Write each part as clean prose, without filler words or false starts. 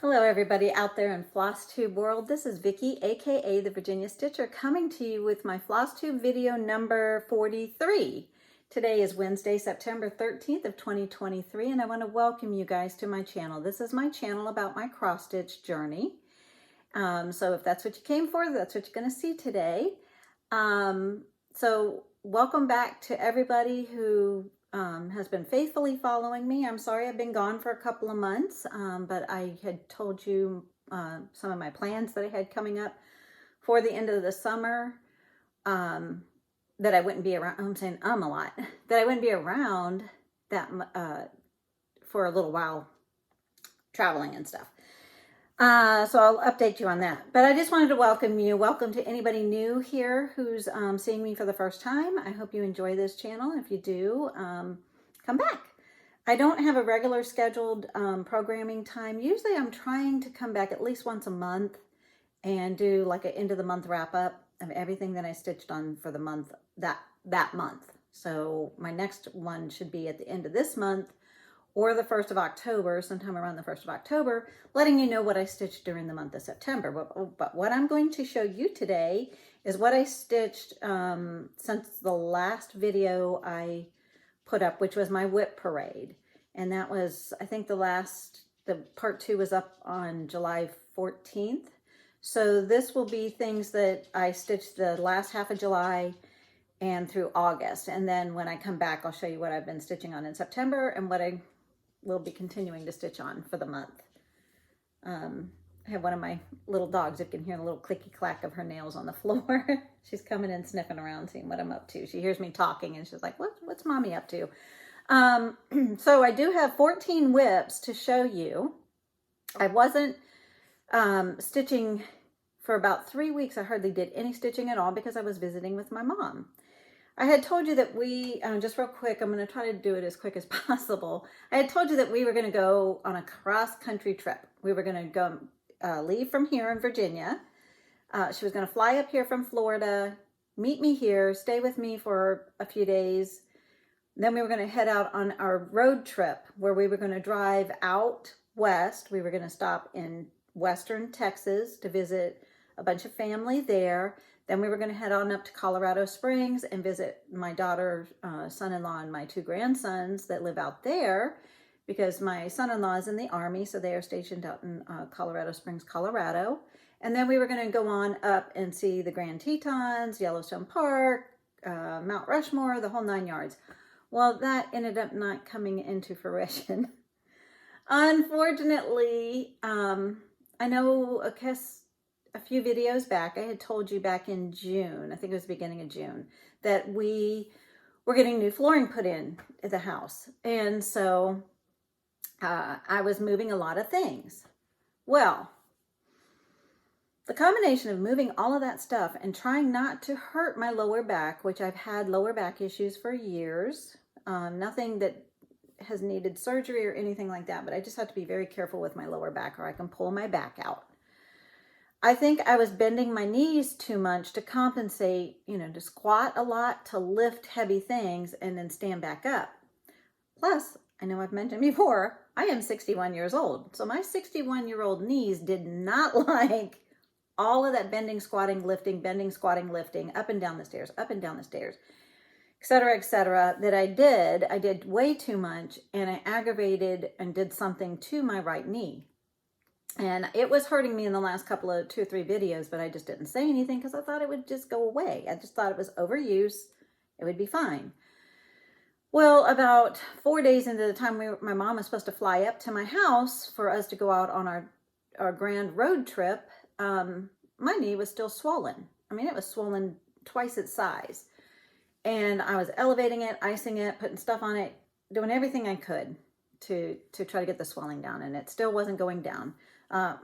Hello everybody out there in Flosstube world. This is Vicki, aka the Virginia Stitcher, coming to you with my Flosstube video number 43. Today is Wednesday, September 13th of 2023, and I want to welcome you guys to my channel. This is my channel about my cross stitch journey. So if that's what you came for, that's what you're going to see today. So welcome back to everybody who has been faithfully following me. I'm sorry I've been gone for a couple of months, but I had told you some of my plans that I had coming up for the end of the summer, that I wouldn't be around. I'm saying a lot. That I wouldn't be around that for a little while, traveling and stuff. So I'll update you on that. But I just wanted to welcome you. Welcome to anybody new here who's seeing me for the first time. I hope you enjoy this channel. If you do, come back. I don't have a regular scheduled programming time. Usually I'm trying to come back at least once a month and do like an end of the month wrap up of everything that I stitched on for the month, that month. So my next one should be at the end of this month, or the 1st of October, sometime around the 1st of October, letting you know what I stitched during the month of September. But what I'm going to show you today is what I stitched since the last video I put up, which was my whip parade. And that was, I think the part 2 was up on July 14th. So this will be things that I stitched the last half of July and through August. And then when I come back, I'll show you what I've been stitching on in September and what I will be continuing to stitch on for the month. I have one of my little dogs. You can hear the little clicky clack of her nails on the floor. She's coming in sniffing around, seeing what I'm up to. She hears me talking and she's like, what's mommy up to? So I do have 14 whips to show you. I wasn't stitching for about 3 weeks. I hardly did any stitching at all because I was visiting with my mom. I had told you that we, just real quick, I'm going to try to do it as quick as possible. I had told you that we were going to go on a cross-country trip. We were going to go leave from here in Virginia. She was going to fly up here from Florida, meet me here, stay with me for a few days. Then we were going to head out on our road trip where we were going to drive out west. We were going to stop in western Texas to visit a bunch of family there. Then we were going to head on up to Colorado Springs and visit my daughter, son-in-law, and my 2 grandsons that live out there because my son-in-law is in the Army, so they are stationed out in Colorado Springs, Colorado. And then we were going to go on up and see the Grand Tetons, Yellowstone Park, Mount Rushmore, the whole 9 yards. Well, that ended up not coming into fruition. Unfortunately, I know, I guess, a few videos back, I had told you back in June, I think it was the beginning of June, that we were getting new flooring put in at the house. And so I was moving a lot of things. Well, the combination of moving all of that stuff and trying not to hurt my lower back, which I've had lower back issues for years, nothing that has needed surgery or anything like that, but I just have to be very careful with my lower back or I can pull my back out. I think I was bending my knees too much to compensate, to squat a lot, to lift heavy things, and then stand back up. Plus, I know I've mentioned before, I am 61 years old. So my 61-year-old knees did not like all of that bending, squatting, lifting, up and down the stairs, et cetera, that I did. I did way too much, and I aggravated and did something to my right knee. And it was hurting me in the last couple of 2 or 3 videos, but I just didn't say anything because I thought it would just go away. I just thought it was overuse. It would be fine. Well, about 4 days into the time my mom was supposed to fly up to my house for us to go out on our grand road trip, my knee was still swollen. I mean, it was swollen twice its size. And I was elevating it, icing it, putting stuff on it, doing everything I could to try to get the swelling down, and it still wasn't going down.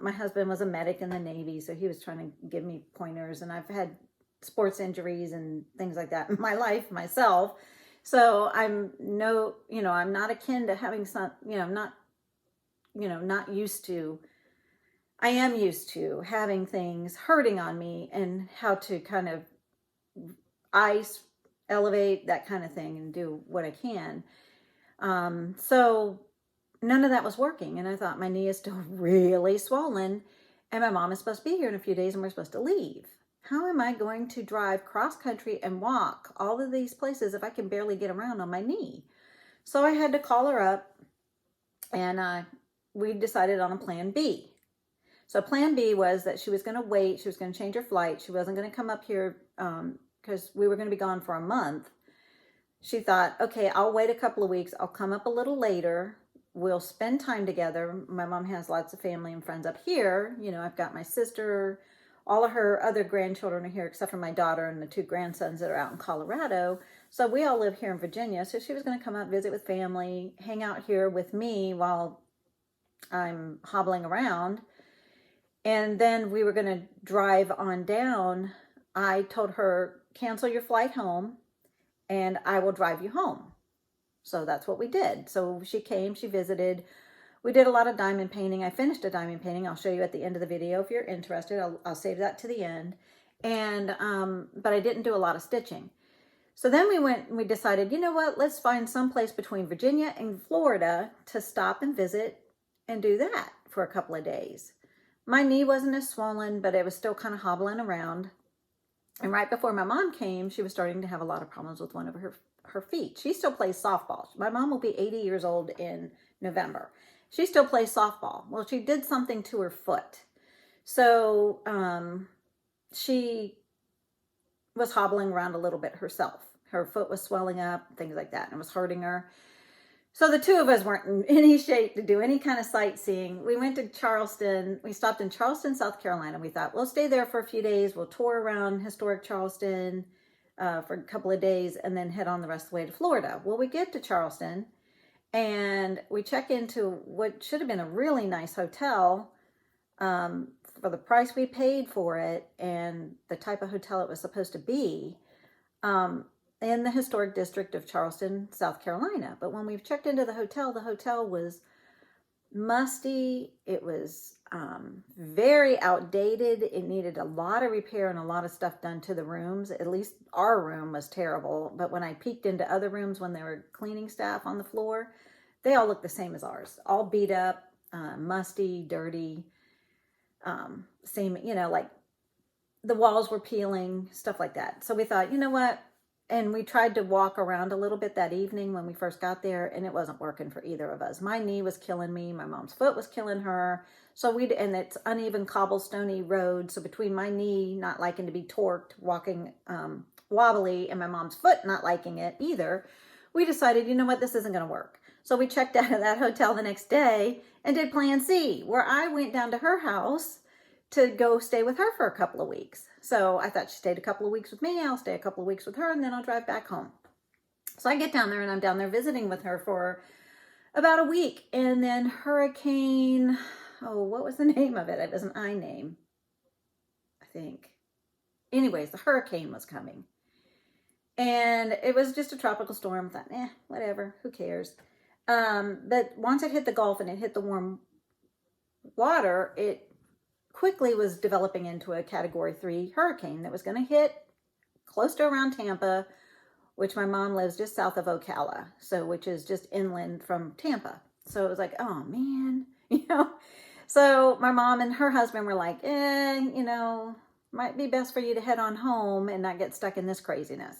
My husband was a medic in the Navy, so he was trying to give me pointers, and I've had sports injuries and things like that in my life myself. So I'm not akin to having some, not used to, I am used to having things hurting on me and how to kind of ice, elevate, that kind of thing, and do what I can. So none of that was working. And I thought, my knee is still really swollen, and my mom is supposed to be here in a few days and we're supposed to leave. How am I going to drive cross country and walk all of these places if I can barely get around on my knee? So I had to call her up, and we decided on a plan B. So plan B was that she was going to wait. She was going to change her flight. She wasn't going to come up here because we were going to be gone for a month. She thought, okay, I'll wait a couple of weeks. I'll come up a little later. We'll spend time together. My mom has lots of family and friends up here. You know, I've got my sister, all of her other grandchildren are here except for my daughter and the 2 grandsons that are out in Colorado. So we all live here in Virginia. So she was going to come up, visit with family, hang out here with me while I'm hobbling around. And then we were going to drive on down. I told her, cancel your flight home and I will drive you home. So that's what we did. So she came, she visited. We did a lot of diamond painting. I finished a diamond painting. I'll show you at the end of the video if you're interested. I'll save that to the end. And but I didn't do a lot of stitching. So then we decided, you know what, let's find some place between Virginia and Florida to stop and visit and do that for a couple of days. My knee wasn't as swollen, but it was still kind of hobbling around. And right before my mom came, she was starting to have a lot of problems with one of her feet. She still plays softball. My mom will be 80 years old in November. She still plays softball. Well, she did something to her foot. So she was hobbling around a little bit herself. Her foot was swelling up, things like that, and it was hurting her. So the 2 of us weren't in any shape to do any kind of sightseeing. We went to Charleston. We stopped in Charleston, South Carolina. We thought, we'll stay there for a few days. We'll tour around historic Charleston for a couple of days and then head on the rest of the way to Florida. Well, we get to Charleston and we check into what should have been a really nice hotel for the price we paid for it and the type of hotel it was supposed to be. In the historic district of Charleston, South Carolina. But when we checked into the hotel was musty. It was very outdated. It needed a lot of repair and a lot of stuff done to the rooms. At least our room was terrible. But when I peeked into other rooms when there were cleaning staff on the floor, they all looked the same as ours. All beat up, musty, dirty. Same, you know, like the walls were peeling, stuff like that. So we thought, you know what? And we tried to walk around a little bit that evening when we first got there, and it wasn't working for either of us. My knee was killing me. My mom's foot was killing her. So and it's uneven cobblestone road. So between my knee not liking to be torqued, walking wobbly, and my mom's foot not liking it either, we decided, you know what, this isn't going to work. So we checked out of that hotel the next day and did plan C, where I went down to her house to go stay with her for a couple of weeks. So I thought she stayed a couple of weeks with me. I'll stay a couple of weeks with her and then I'll drive back home. So I get down there and I'm down there visiting with her for about a week. And then hurricane, what was the name of it? It was an I name, I think. Anyways, the hurricane was coming. And it was just a tropical storm. I thought, whatever, who cares? But once it hit the Gulf and it hit the warm water, it quickly was developing into a Category 3 hurricane that was going to hit close to around Tampa, which my mom lives just south of Ocala, so which is just inland from Tampa. So it was like, oh man, you know. So my mom and her husband were like, you know, might be best for you to head on home and not get stuck in this craziness.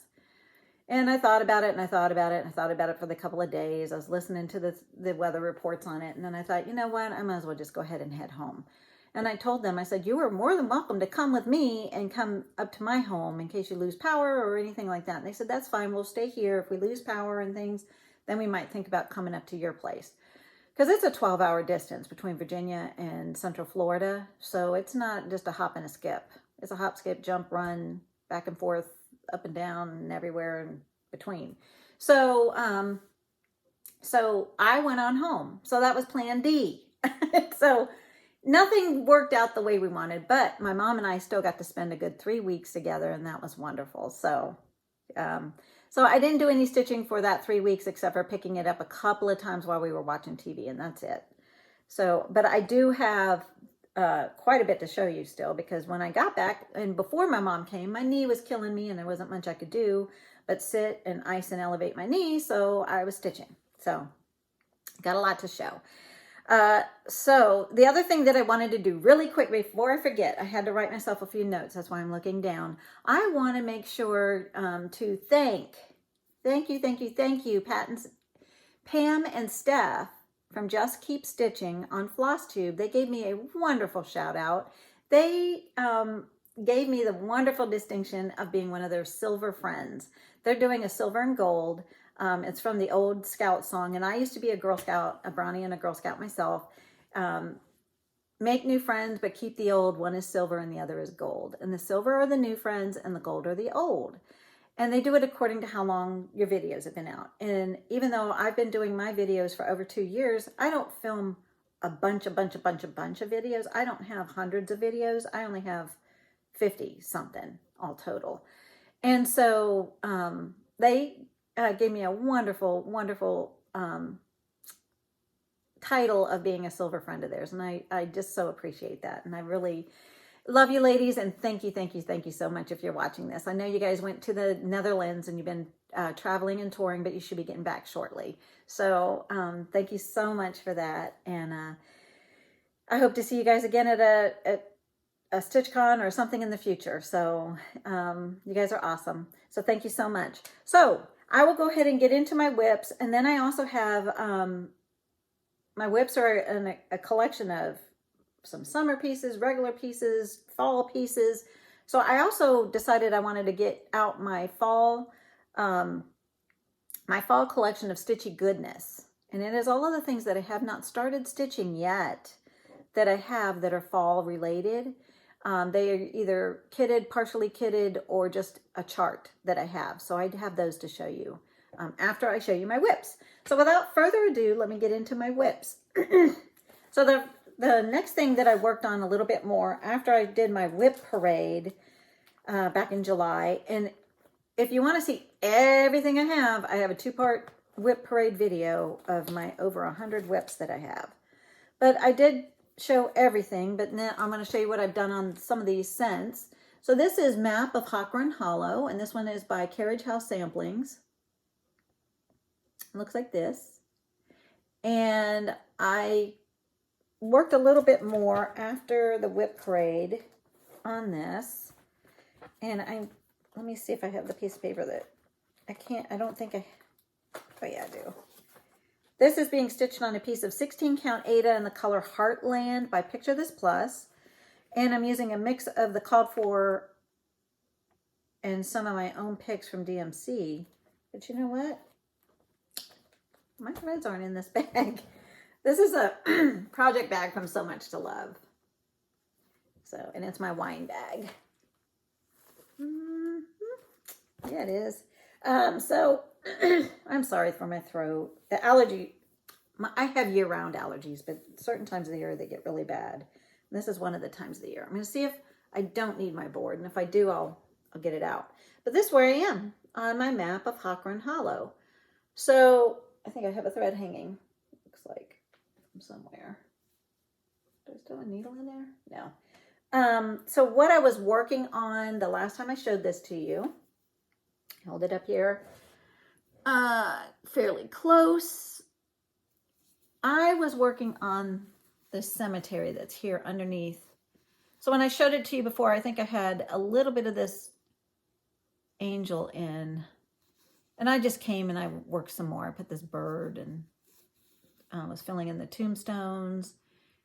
And I thought about it and I thought about it and I thought about it for the couple of days. I was listening to the weather reports on it, and then I thought, you know what, I might as well just go ahead and head home. And I told them, I said, you are more than welcome to come with me and come up to my home in case you lose power or anything like that. And they said, that's fine. We'll stay here. If we lose power and things, then we might think about coming up to your place. Because it's a 12-hour distance between Virginia and Central Florida. So it's not just a hop and a skip. It's a hop, skip, jump, run, back and forth, up and down, and everywhere in between. So I went on home. So that was plan D. So nothing worked out the way we wanted, but my mom and I still got to spend a good 3 weeks together, and that was wonderful. So I didn't do any stitching for that 3 weeks except for picking it up a couple of times while we were watching TV, and that's it. So, but I do have quite a bit to show you still, because when I got back and before my mom came, my knee was killing me and there wasn't much I could do but sit and ice and elevate my knee, so I was stitching. So Got a lot to show. So the other thing that I wanted to do really quick before I forget, I had to write myself a few notes. That's why I'm looking down. I want to make sure to thank you, Pam and Steph from Just Keep Stitching on Flosstube. They gave me a wonderful shout out. They gave me the wonderful distinction of being one of their silver friends. They're doing a silver and gold. It's from the old Scout song, and I used to be a Girl Scout, a Brownie and a Girl Scout myself. Make new friends, but keep the old. One is silver and the other is gold. And the silver are the new friends and the gold are the old. And they do it according to how long your videos have been out. And even though I've been doing my videos for over 2 years, I don't film a bunch of videos. I don't have hundreds of videos. I only have 50 something all total. And so they gave me a wonderful title of being a silver friend of theirs. And I just so appreciate that. And I really love you ladies. And thank you so much if you're watching this. I know you guys went to the Netherlands and you've been traveling and touring, but you should be getting back shortly. So thank you so much for that. And I hope to see you guys again at a StitchCon or something in the future. So you guys are awesome. So thank you so much. So I will go ahead and get into my whips. And then I also have, my whips are a collection of some summer pieces, regular pieces, fall pieces. So I also decided I wanted to get out my fall collection of Stitchy goodness. And it is all of the things that I have not started stitching yet that I have that are fall related. They are either kitted, partially kitted, or just a chart that I have. So I have those to show you after I show you my whips. So without further ado, let me get into my whips. So the next thing that I worked on a little bit more after I did my whip parade back in July. And if you want to see everything I have a 2-part whip parade video of my over 100 whips that I have. But I did show everything, but now I'm going to show you what I've done on some of these scents. So this is Map of Hawkrun Hollow, and this one is by Carriage House Samplings. It looks like this. And I worked a little bit more after the whip parade on this. And let me see if I have the piece of paper that I don't think oh yeah, I do. This is being stitched on a piece of 16 count Aida in the color Heartland by Picture This Plus. And I'm using a mix of the called for and some of my own picks from DMC. But you know what? My threads aren't in this bag. This is a project bag from So Much to Love. So, and it's my wine bag. Yeah, it is. So I'm sorry for my throat. The allergy, I have year-round allergies, but certain times of the year they get really bad. And this is one of the times of the year. I'm going to see if I don't need my board, and if I do, I'll get it out. But this is where I am on my map of Hawkrun Hollow. So I think I have a thread hanging. Looks like from somewhere. Do I still have a needle in there? No. So what I was working on the last time I showed this to you, hold it up here, fairly close. I was working on this cemetery that's here underneath. So when I showed it to you before, I think I had a little bit of this angel in, and I just came and I worked some more. I put this bird and was filling in the tombstones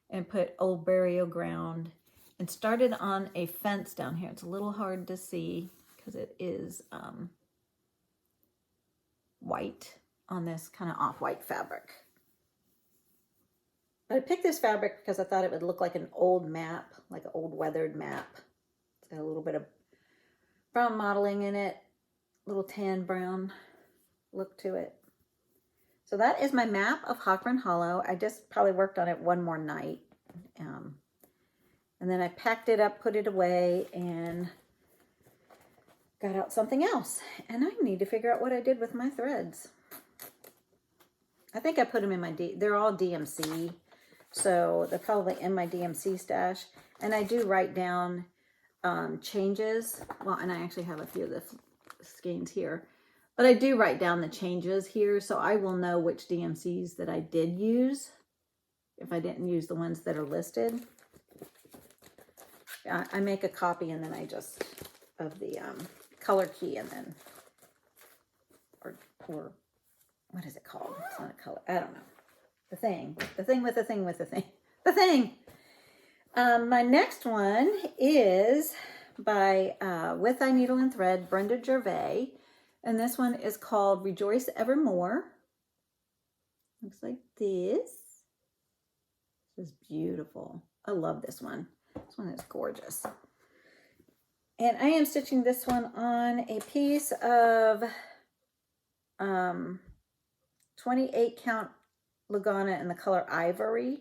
and put old burial ground and started on a fence down here. It's a little hard to see because it is white on this kind of off-white fabric. But I picked this fabric because I thought it would look like an old map, like an old weathered map. It's got a little bit of brown modeling in it, little tan brown look to it. So that is my map of Hawkrun Hollow. I just probably worked on it one more night. And then I packed it up, put it away, and got out something else. And I need to figure out what I did with my threads. I think I put them in my, they're all DMC. So they're probably in my DMC stash. And I do write down changes. Well, and I actually have a few of the skeins here. But I do write down the changes here, so I will know which DMCs that I did use if I didn't use the ones that are listed. I make a copy and then I just, of the color key, and then, or what is it called? It's not a color, I don't know. The thing with the thing with the thing. The thing! My next one is by With Thy Needle and Thread, Brenda Gervais. And this one is called Rejoice Evermore. Looks like this. This is beautiful. I love this one. This one is gorgeous. And I am stitching this one on a piece of 28 count Lugana in the color Ivory.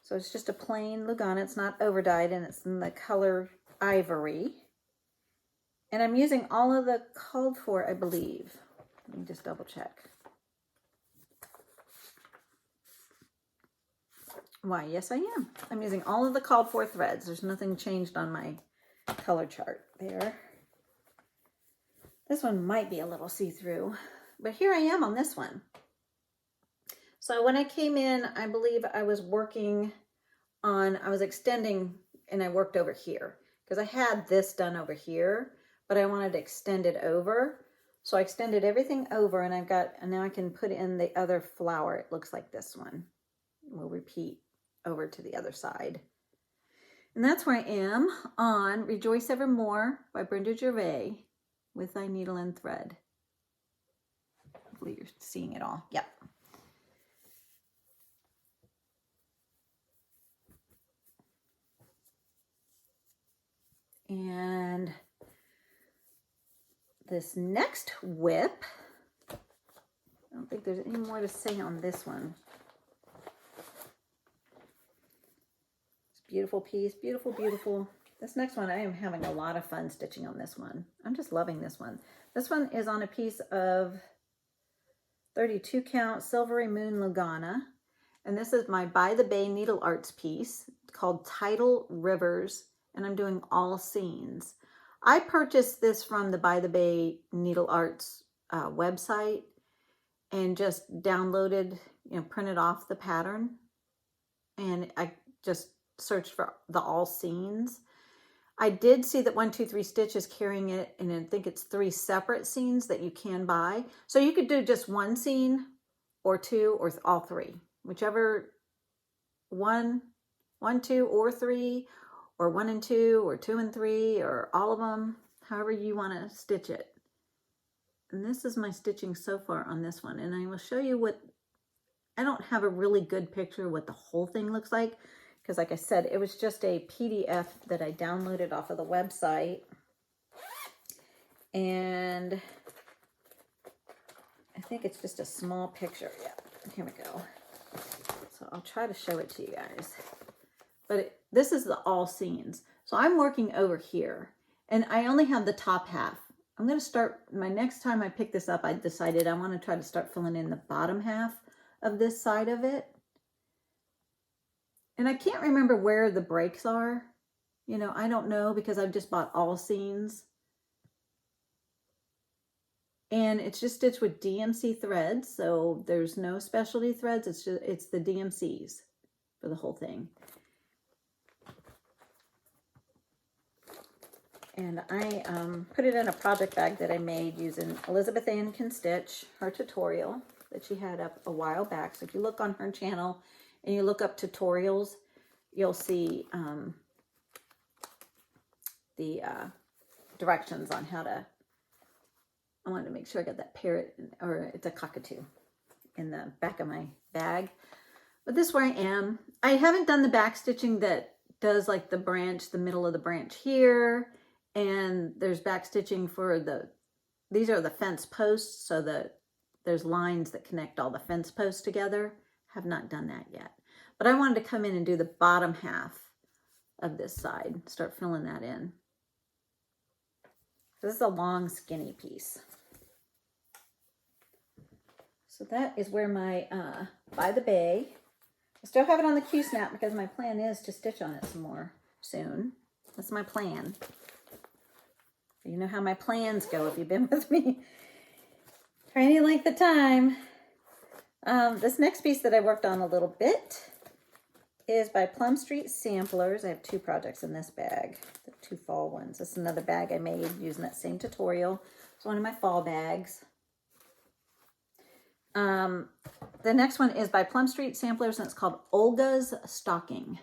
So it's just a plain Lugana. It's not overdyed, and it's in the color Ivory. And I'm using all of the called for, I believe. Let me just double check. Why, yes I am. I'm using all of the called for threads. There's nothing changed on my color chart there. This one might be a little see-through, but here I am on this one. So when I came in, I believe I was working on, I was extending, and I worked over here because I had this done over here, but I wanted to extend it over. So I extended everything over, and and now I can put in the other flower. It looks like this one. We'll repeat over to the other side. And that's where I am on Rejoice Evermore by Brenda Gervais, With Thy Needle and Thread. Hopefully you're seeing it all. Yep. And this next whip, I don't think there's any more to say on this one. It's a beautiful piece, beautiful, beautiful. This next one, I am having a lot of fun stitching on this one. I'm just loving this one. This one is on a piece of 32 count Silvery Moon Lugana. And this is my By the Bay Needle Arts piece called Tidal Rivers. And I'm doing all scenes. I purchased this from the By the Bay Needle Arts website and just downloaded, printed off the pattern. And I just searched for the all scenes. I did see that 123 Stitch is carrying it, and I think it's 3 separate scenes that you can buy. So you could do just one scene or 2 or all 3, whichever 1, 2, or 3, or 1 and 2, or 2 and 3, or all of them, however you want to stitch it. And this is my stitching so far on this one. And I will show you what, I don't have a really good picture of what the whole thing looks like, because like I said, it was just a PDF that I downloaded off of the website. And I think it's just a small picture. Yeah, here we go. So I'll try to show it to you guys. But this is the all scenes. So I'm working over here, and I only have the top half. I'm going to start, my next time I pick this up, I decided I want to try to start filling in the bottom half of this side of it. And I can't remember where the breaks are. I don't know, because I've just bought all scenes. And it's just stitched with DMC threads, so there's no specialty threads. It's the DMCs for the whole thing. And I put it in a project bag that I made using Elizabeth Ann Can Stitch, her tutorial that she had up a while back. So if you look on her channel and you look up tutorials, you'll see the directions on how to, I wanted to make sure I got that parrot, or it's a cockatoo, in the back of my bag. But this is where I am. I haven't done the back stitching that does like the branch, the middle of the branch here. And there's back stitching for these are the fence posts, so that there's lines that connect all the fence posts together. Have not done that yet. But I wanted to come in and do the bottom half of this side, start filling that in. This is a long, skinny piece. So that is where my By the Bay. I still have it on the Q-snap because my plan is to stitch on it some more soon. That's my plan. You know how my plans go if you've been with me for any length of time. This next piece that I worked on a little bit is by Plum Street Samplers. I have 2 projects in this bag, the 2 fall ones. This is another bag I made using that same tutorial. It's one of my fall bags. The next one is by Plum Street Samplers, and it's called Olga's Stocking.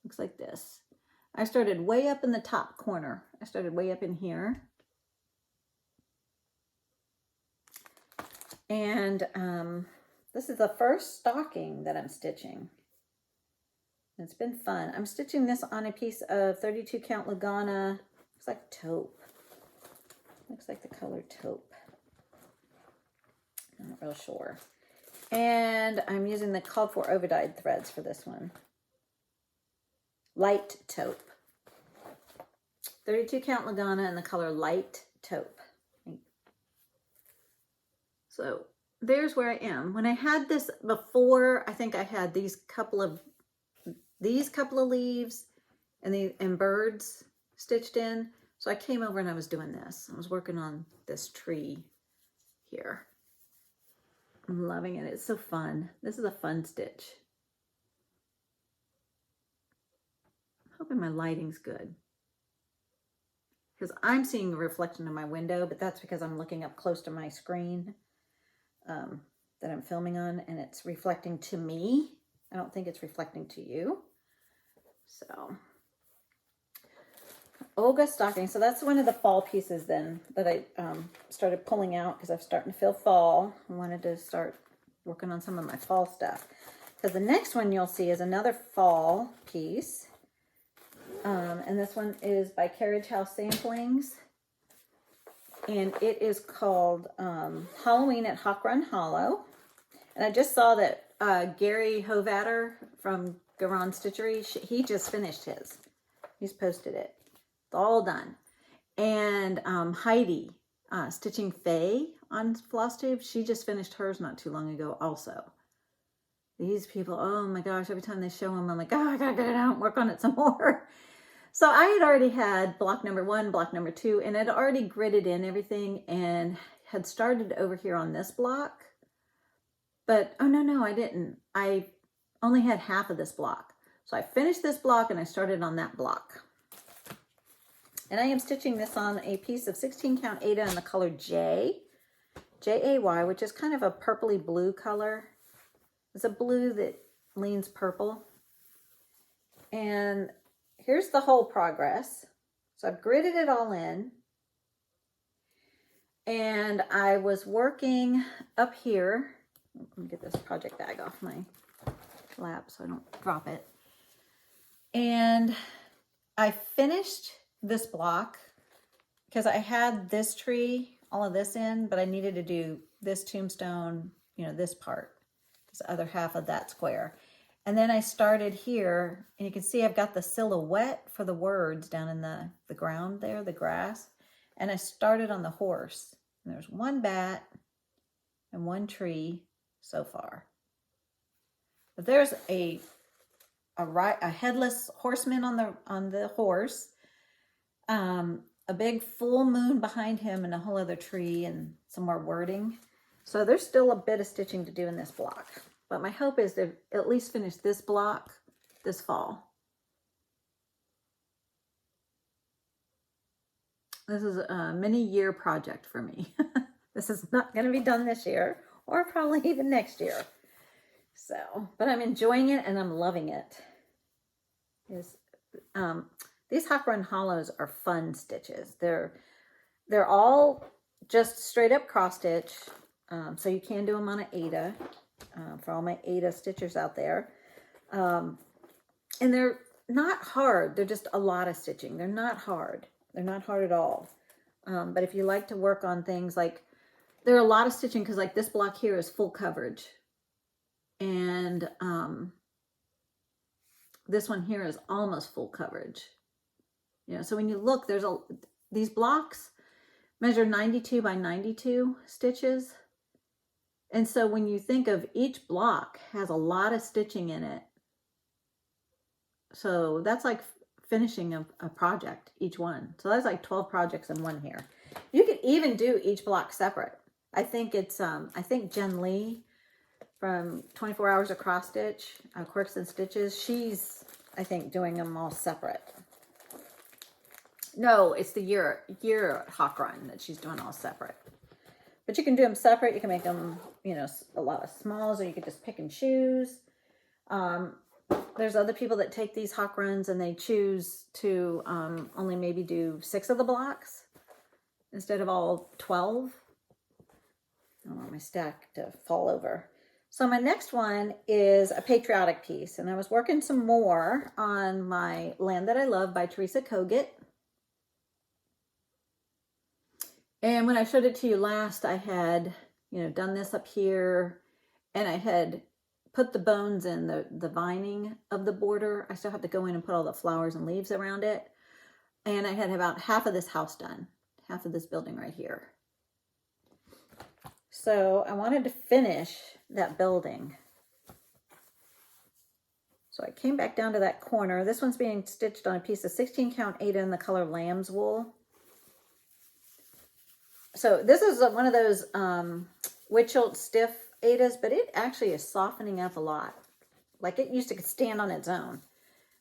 Looks like this. I started way up in the top corner. I started way up in here. And this is the first stocking that I'm stitching. It's been fun. I'm stitching this on a piece of 32 count Lugana. Looks like taupe. Looks like the color taupe. I'm not real sure. And I'm using the called for overdyed threads for this one. Light taupe. 32 count Lugana in the color light taupe. So there's where I am. When I had this before, I think I had these couple of leaves and birds stitched in. So I came over and I was doing this. I was working on this tree here. I'm loving it. It's so fun. This is a fun stitch. I'm hoping my lighting's good, because I'm seeing a reflection in my window, but that's because I'm looking up close to my screen that I'm filming on, and it's reflecting to me. I don't think it's reflecting to you. So, Olga stocking. So that's one of the fall pieces then that I started pulling out because I'm starting to feel fall. I wanted to start working on some of my fall stuff. Because the next one you'll see is another fall piece. And this one is by Carriage House Samplings. And it is called Halloween at Hawk Run Hollow. And I just saw that Gary Hovatter from Garon Stitchery, he just finished his. He's posted it. It's all done. And Heidi, Stitching Faye on Flosstube, she just finished hers not too long ago also. These people, oh my gosh, every time they show them, I'm like, oh, I gotta get it out and work on it some more. So I had already had block number 1, block number 2, and I'd already gridded in everything and had started over here on this block. But, oh no, I didn't. I only had half of this block. So I finished this block and I started on that block. And I am stitching this on a piece of 16 count Aida in the color J, J-A-Y, which is kind of a purpley blue color. It's a blue that leans purple. And here's the whole progress. So I've gridded it all in. And I was working up here. Let me get this project bag off my lap so I don't drop it. And I finished this block because I had this tree, all of this in, but I needed to do this tombstone, you know, this part, this other half of that square. And then I started here, and you can see I've got the silhouette for the words down in the ground there, the grass. And I started on the horse. And there's one bat and one tree so far. But there's a headless horseman on the horse, a big full moon behind him, and a whole other tree and some more wording. So there's still a bit of stitching to do in this block. But my hope is to at least finish this block this fall. This is a many-year project for me. This is not going to be done this year, or probably even next year. So, but I'm enjoying it and I'm loving it. These Hawk Run Hollows are fun stitches. They're all just straight up cross stitch. So you can do them on an Aida. For all my Aida stitchers out there. And they're not hard. They're just a lot of stitching. They're not hard. They're not hard at all. But if you like to work on things like, there are a lot of stitching because like this block here is full coverage. And this one here is almost full coverage. You know, so when you look, these blocks measure 92 by 92 stitches. And so when you think of each block has a lot of stitching in it. So that's like finishing a project, each one. So that's like 12 projects in one here. You could even do each block separate. I think it's, I think Jen Lee from 24 Hours of Cross Stitch, Quirks and Stitches, she's, I think, doing them all separate. No, it's the year Hawk Run that she's doing all separate. But you can do them separate. You can make them, you know, a lot of smalls, or you could just pick and choose. There's other people that take these Hawk Runs and they choose to only maybe do 6 of the blocks instead of all 12. I don't want my stack to fall over. So my next one is a patriotic piece. And I was working some more on my Land That I Love by Teresa Kogut. And when I showed it to you last, I had, you know, done this up here, and I had put the bones in the vining of the border. I still have to go in and put all the flowers and leaves around it. And I had about half of this house done, half of this building right here. So I wanted to finish that building. So I came back down to that corner. This one's being stitched on a piece of 16 count Aida in the color lamb's wool. So this is one of those Witchelt stiff Aidas, but it actually is softening up a lot. Like it used to stand on its own,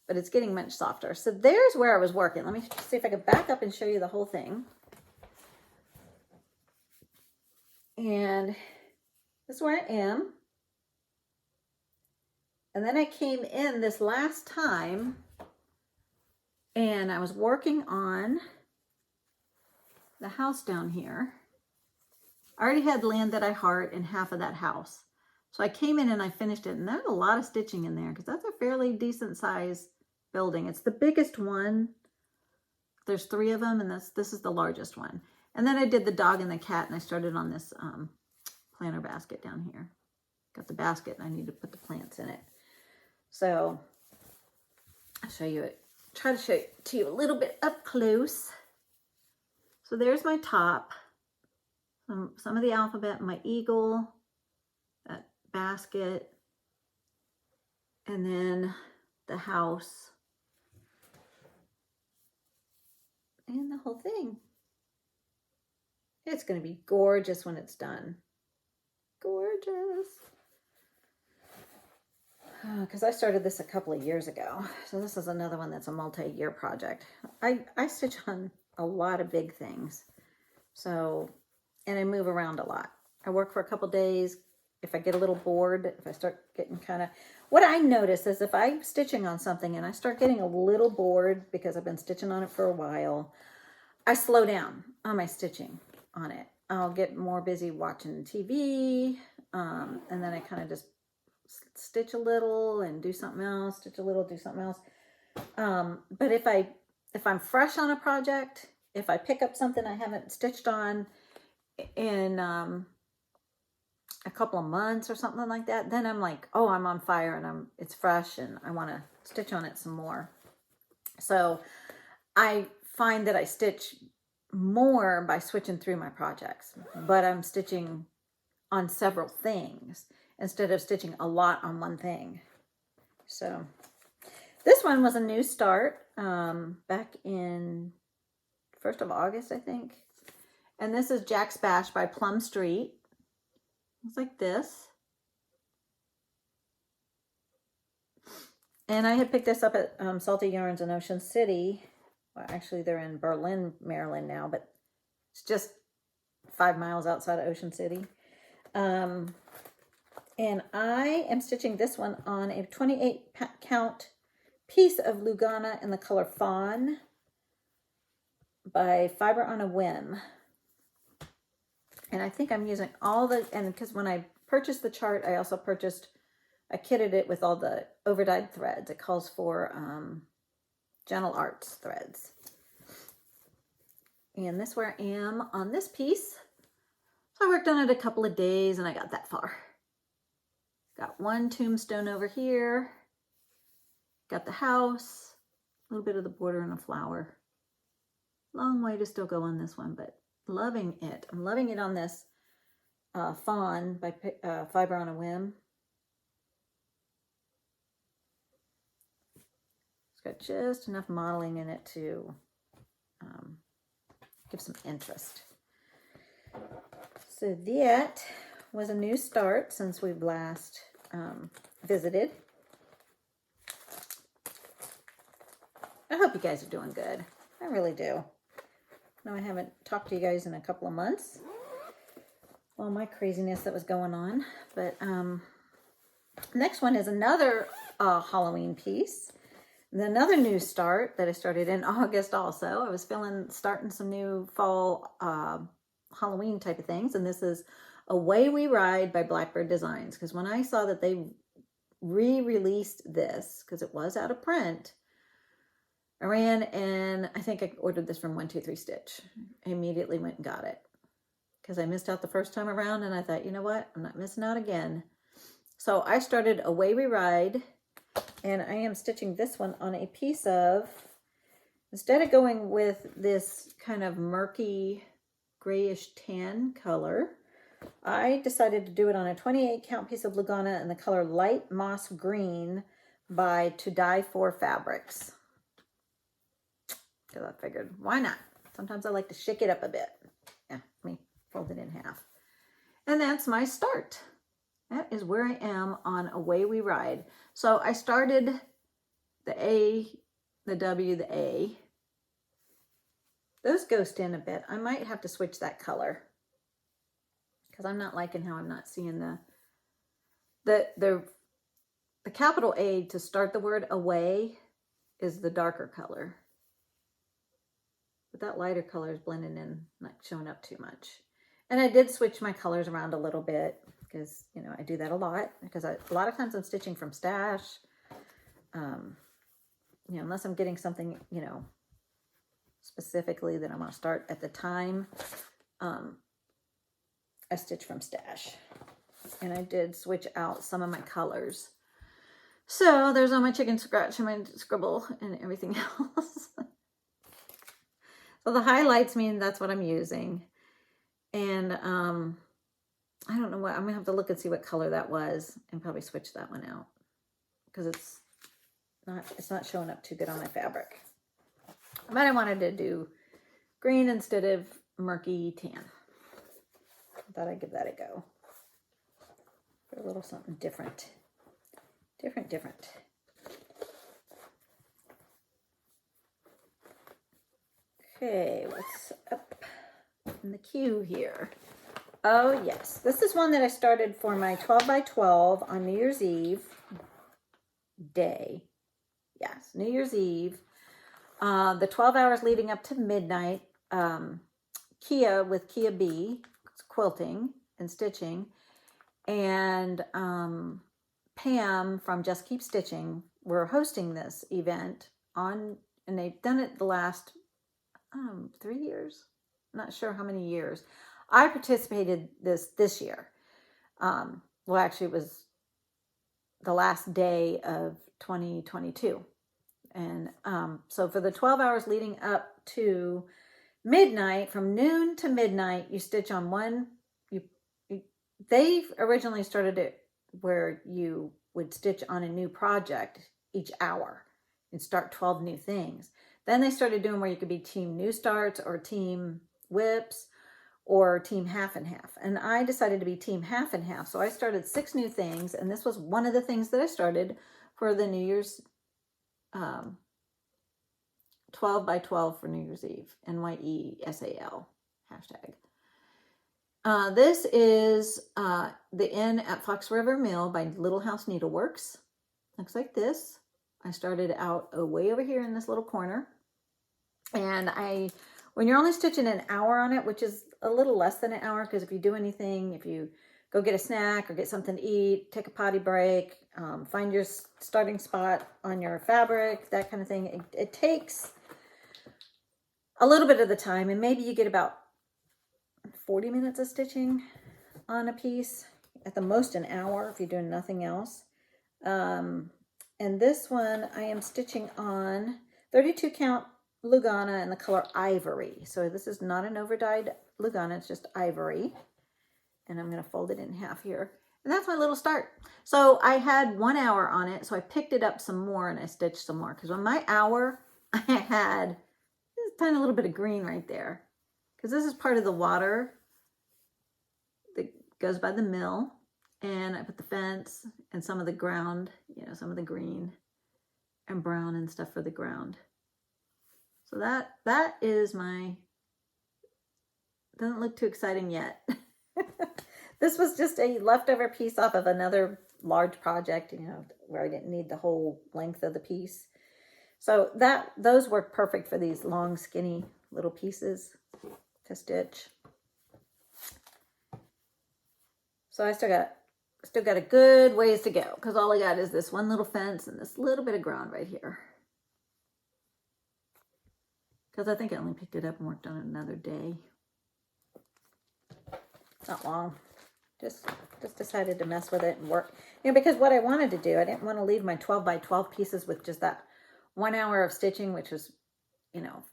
but it's getting much softer. So there's where I was working. Let me see if I can back up and show you the whole thing. And this is where I am. And then I came in this last time and I was working on the house down here. I already had Land That I Heart in half of that house. So I came in and I finished it, and there's a lot of stitching in there because that's a fairly decent size building. It's the biggest one. There's 3 of them, and this is the largest one. And then I did the dog and the cat, and I started on this planter basket down here. Got the basket, and I need to put the plants in it. So I'll show you it. Try to show it to you a little bit up close. So there's my top, some of the alphabet, my eagle, that basket, and then the house, and the whole thing. It's going to be gorgeous when it's done. Gorgeous. Because I started this a couple of years ago. So this is another one that's a multi-year project. I stitch on a lot of big things. So, and I move around a lot. I work for a couple days. If I get a little bored, if I start getting kind of, what I notice is if I'm stitching on something and I start getting a little bored because I've been stitching on it for a while, I slow down on my stitching on it. I'll get more busy watching TV, and then I kind of just stitch a little and do something else, stitch a little, do something else. But if I'm fresh on a project, if I pick up something I haven't stitched on in a couple of months or something like that, then I'm like, oh, I'm on fire and it's fresh and I want to stitch on it some more. So I find that I stitch more by switching through my projects, but I'm stitching on several things instead of stitching a lot on one thing. So this one was a new start back in 1st of August, I think. And this is Jack's Bash by Plum Street. It's like this. And I had picked this up at Salty Yarns in Ocean City. Well, actually, they're in Berlin, Maryland now, but it's just 5 miles outside of Ocean City. And I am stitching this one on a 28 count piece of Lugana in the color Fawn by Fiber on a Whim. And I think I'm using all the, and because when I purchased the chart, I also I kitted it with all the overdyed threads. It calls for Gentle Arts threads. And this is where I am on this piece. So I worked on it a couple of days and I got that far. Got one tombstone over here. Got the house, a little bit of the border and a flower. Long way to still go on this one, but loving it. I'm loving it on this Fawn by Fiber on a Whim. got just enough modeling in it to give some interest. So that was a new start since we've last visited. I hope you guys are doing good. I really do. No, I haven't talked to you guys in a couple of months. All my craziness that was going on. But next one is another Halloween piece. And another new start that I started in August also. I was starting some new fall Halloween type of things. And this is Away We Ride by Blackbird Designs. Because when I saw that they re-released this, because it was out of print, I ran and I think I ordered this from 123 Stitch. I immediately went and got it because I missed out the first time around, and I thought, you know what? I'm not missing out again. So I started Away We Ride, and I am stitching this one on a piece of, instead of going with this kind of murky grayish tan color, I decided to do it on a 28 count piece of Lugana in the color Light Moss Green by To Die For Fabrics. Because I figured, why not? Sometimes I like to shake it up a bit. Yeah, let me fold it in half. And that's my start. That is where I am on Away We Ride. So I started the A, the W, the A. Those ghost in a bit. I might have to switch that color because I'm not liking how I'm not seeing the capital A to start the word away is the darker color. But that lighter color is blending in, not showing up too much. And I did switch my colors around a little bit because, you know, I do that a lot because a lot of times I'm stitching from stash. You know, unless I'm getting something, you know, specifically that I want to start at the time, I stitch from stash. And I did switch out some of my colors. So there's all my chicken scratch and my scribble and everything else. So the highlights mean that's what I'm using. And I don't know what, I'm gonna have to look and see what color that was and probably switch that one out because it's not showing up too good on my fabric. But I wanted to do green instead of murky tan. I thought I'd give that a go. For a little something different. Different. Okay, what's up in the queue here? Oh, yes. This is one that I started for my 12 by 12 on New Year's Eve day. Yes, New Year's Eve. The 12 hours leading up to midnight. Kia with Kia B, quilting and stitching. And Pam from Just Keep Stitching were hosting this event and they've done it the last 3 years. I'm not sure how many years. I participated this year. Well, actually, it was the last day of 2022. And so for the 12 hours leading up to midnight, from noon to midnight, you stitch on one. They originally started it where you would stitch on a new project each hour and start 12 new things. Then they started doing where you could be team new starts or team whips or team half and half. And I decided to be team half and half. So I started 6 new things. And this was one of the things that I started for the New Year's 12 by 12 for New Year's Eve. NYESAL hashtag. This is the Inn at Fox River Mill by Little House Needleworks. Looks like this. I started out way over here in this little corner. And when you're only stitching an hour on it, which is a little less than an hour, because if you do anything, if you go get a snack or get something to eat, take a potty break, find your starting spot on your fabric, that kind of thing, it takes a little bit of the time, and maybe you get about 40 minutes of stitching on a piece, at the most an hour if you're doing nothing else. And this one I am stitching on 32 count Lugana in the color Ivory. So this is not an overdyed Lugana, it's just ivory. And I'm going to fold it in half here. And that's my little start. So I had 1 hour on it, so I picked it up some more and I stitched some more. Because on my hour, I had a tiny little bit of green right there. Because this is part of the water that goes by the mill. And I put the fence and some of the ground, you know, some of the green and brown and stuff for the ground. So that is my, doesn't look too exciting yet. This was just a leftover piece off of another large project, you know, where I didn't need the whole length of the piece. So those work perfect for these long, skinny little pieces to stitch. So I still got a good ways to go, because all I got is this one little fence and this little bit of ground right here. Because I think I only picked it up and worked on it another day. Not long. Just decided to mess with it and work. You know, because what I wanted to do, I didn't want to leave my 12 by 12 pieces with just that 1 hour of stitching, which was, you know,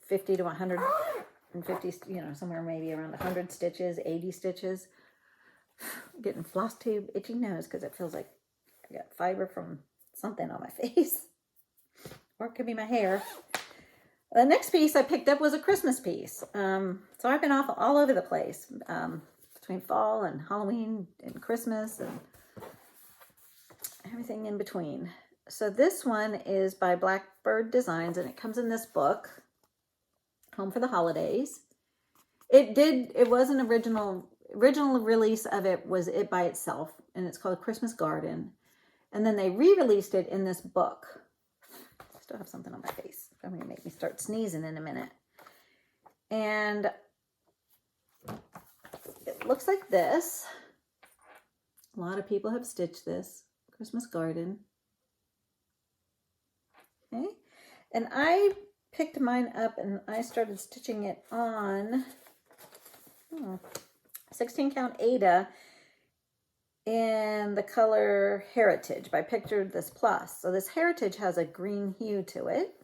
50 to 150, you know, somewhere maybe around 100 stitches, 80 stitches. I'm getting Flosstube itchy nose because it feels like I got fiber from something on my face. Or it could be my hair. The next piece I picked up was a Christmas piece. So I've been off all over the place. Between fall and Halloween and Christmas and everything in between. So this one is by Blackbird Designs, and it comes in this book, Home for the Holidays. It was an original release of it was it by itself, and it's called Christmas Garden. And then they re-released it in this book. I still have something on my face. It's going to make me start sneezing in a minute. And it looks like this. A lot of people have stitched this. Christmas Garden. Okay. And I picked mine up and I started stitching it on 16 count Ada in the color Heritage by Picture This Plus. So this Heritage has a green hue to it.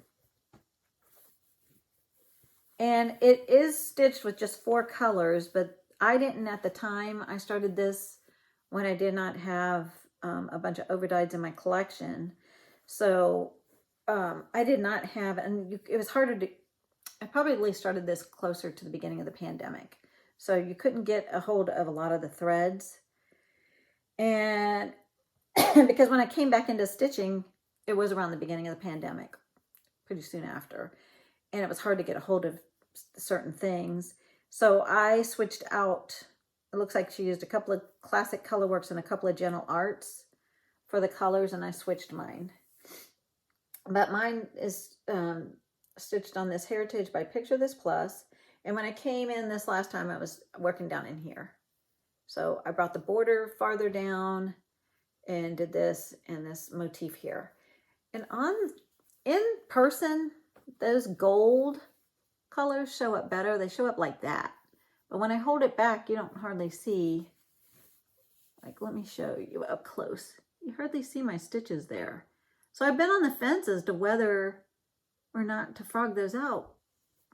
And it is stitched with just 4 colors, but I didn't at the time. I started this when I did not have a bunch of overdyes in my collection. So I did not have, and it was harder to, I probably started this closer to the beginning of the pandemic. So you couldn't get a hold of a lot of the threads. And because when I came back into stitching, it was around the beginning of the pandemic, pretty soon after. And it was hard to get a hold of certain things. So I switched out, it looks like she used a couple of classic colorworks and a couple of gentle arts for the colors, and I switched mine. But mine is stitched on this Heritage by Picture This Plus. And when I came in this last time, I was working down in here. So I brought the border farther down and did this and this motif here. And in person, those gold colors show up better. They show up like that. But when I hold it back, you don't hardly see. Like, let me show you up close. You hardly see my stitches there. So I've been on the fence as to whether or not to frog those out.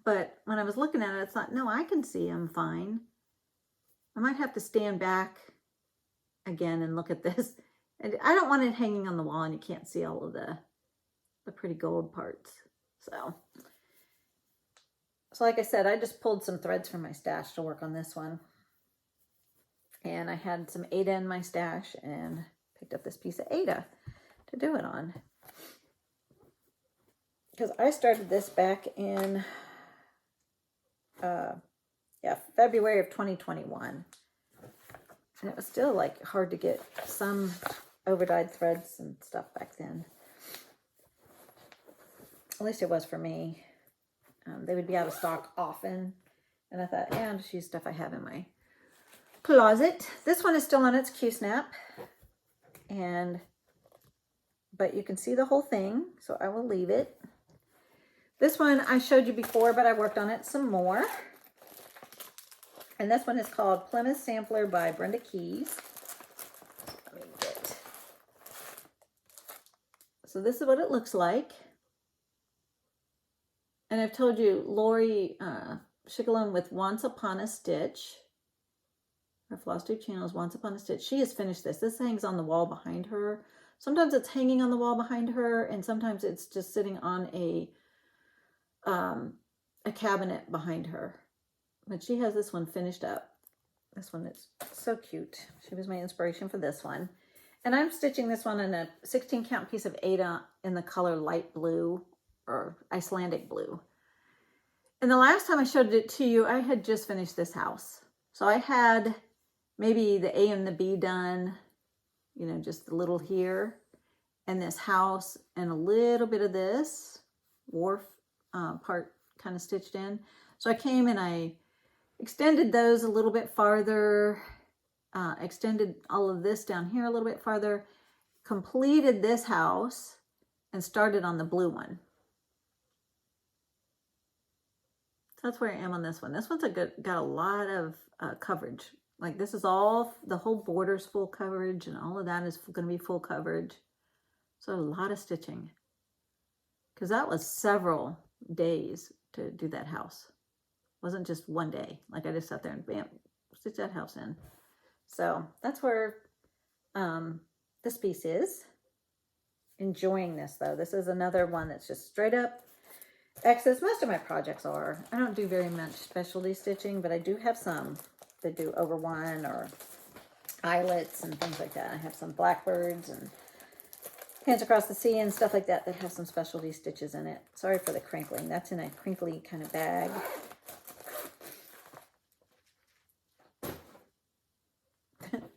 But when I was looking at it, it's like, no, I can see them fine. I might have to stand back again and look at this. And I don't want it hanging on the wall and you can't see all of the pretty gold parts. So like I said, I just pulled some threads from my stash to work on this one. And I had some Ada in my stash and picked up this piece of Ada to do it on. Because I started this back in February of 2021. And it was still like hard to get some overdyed threads and stuff back then. At least it was for me. They would be out of stock often. And I thought, yeah, I'll just use stuff I have in my closet. This one is still on its Q-snap. But you can see the whole thing, so I will leave it. This one I showed you before, but I worked on it some more. And this one is called Plymouth Sampler by Brenda Keys. Let me get. So this is what it looks like. And I've told you, Lori Shigalone with Once Upon a Stitch, her Flosstube Channels, Once Upon a Stitch. She has finished this. This hangs on the wall behind her. Sometimes it's hanging on the wall behind her, and sometimes it's just sitting on a cabinet behind her. But she has this one finished up. This one is so cute. She was my inspiration for this one. And I'm stitching this one in a 16 count piece of Ada in the color light blue or Icelandic blue. And the last time I showed it to you, I had just finished this house. So I had maybe the A and the B done, you know, just a little here, and this house, and a little bit of this wharf part kind of stitched in. So I came and I extended those a little bit farther, extended all of this down here a little bit farther, completed this house, and started on the blue one. So that's where I am on this one. This one's got a lot of coverage. Like this is all, the whole border's full coverage, and all of that is going to be full coverage. So a lot of stitching. Because that was several days to do that house. It wasn't just one day. Like I just sat there and bam, stitch that house in. So that's where this piece is. Enjoying this though. This is another one that's just straight up X's. Most of my projects are. I don't do very much specialty stitching, but I do have some that do over one or eyelets and things like that. I have some blackbirds and Hands Across the Sea and stuff like that that have some specialty stitches in it. Sorry for the crinkling. That's in a crinkly kind of bag.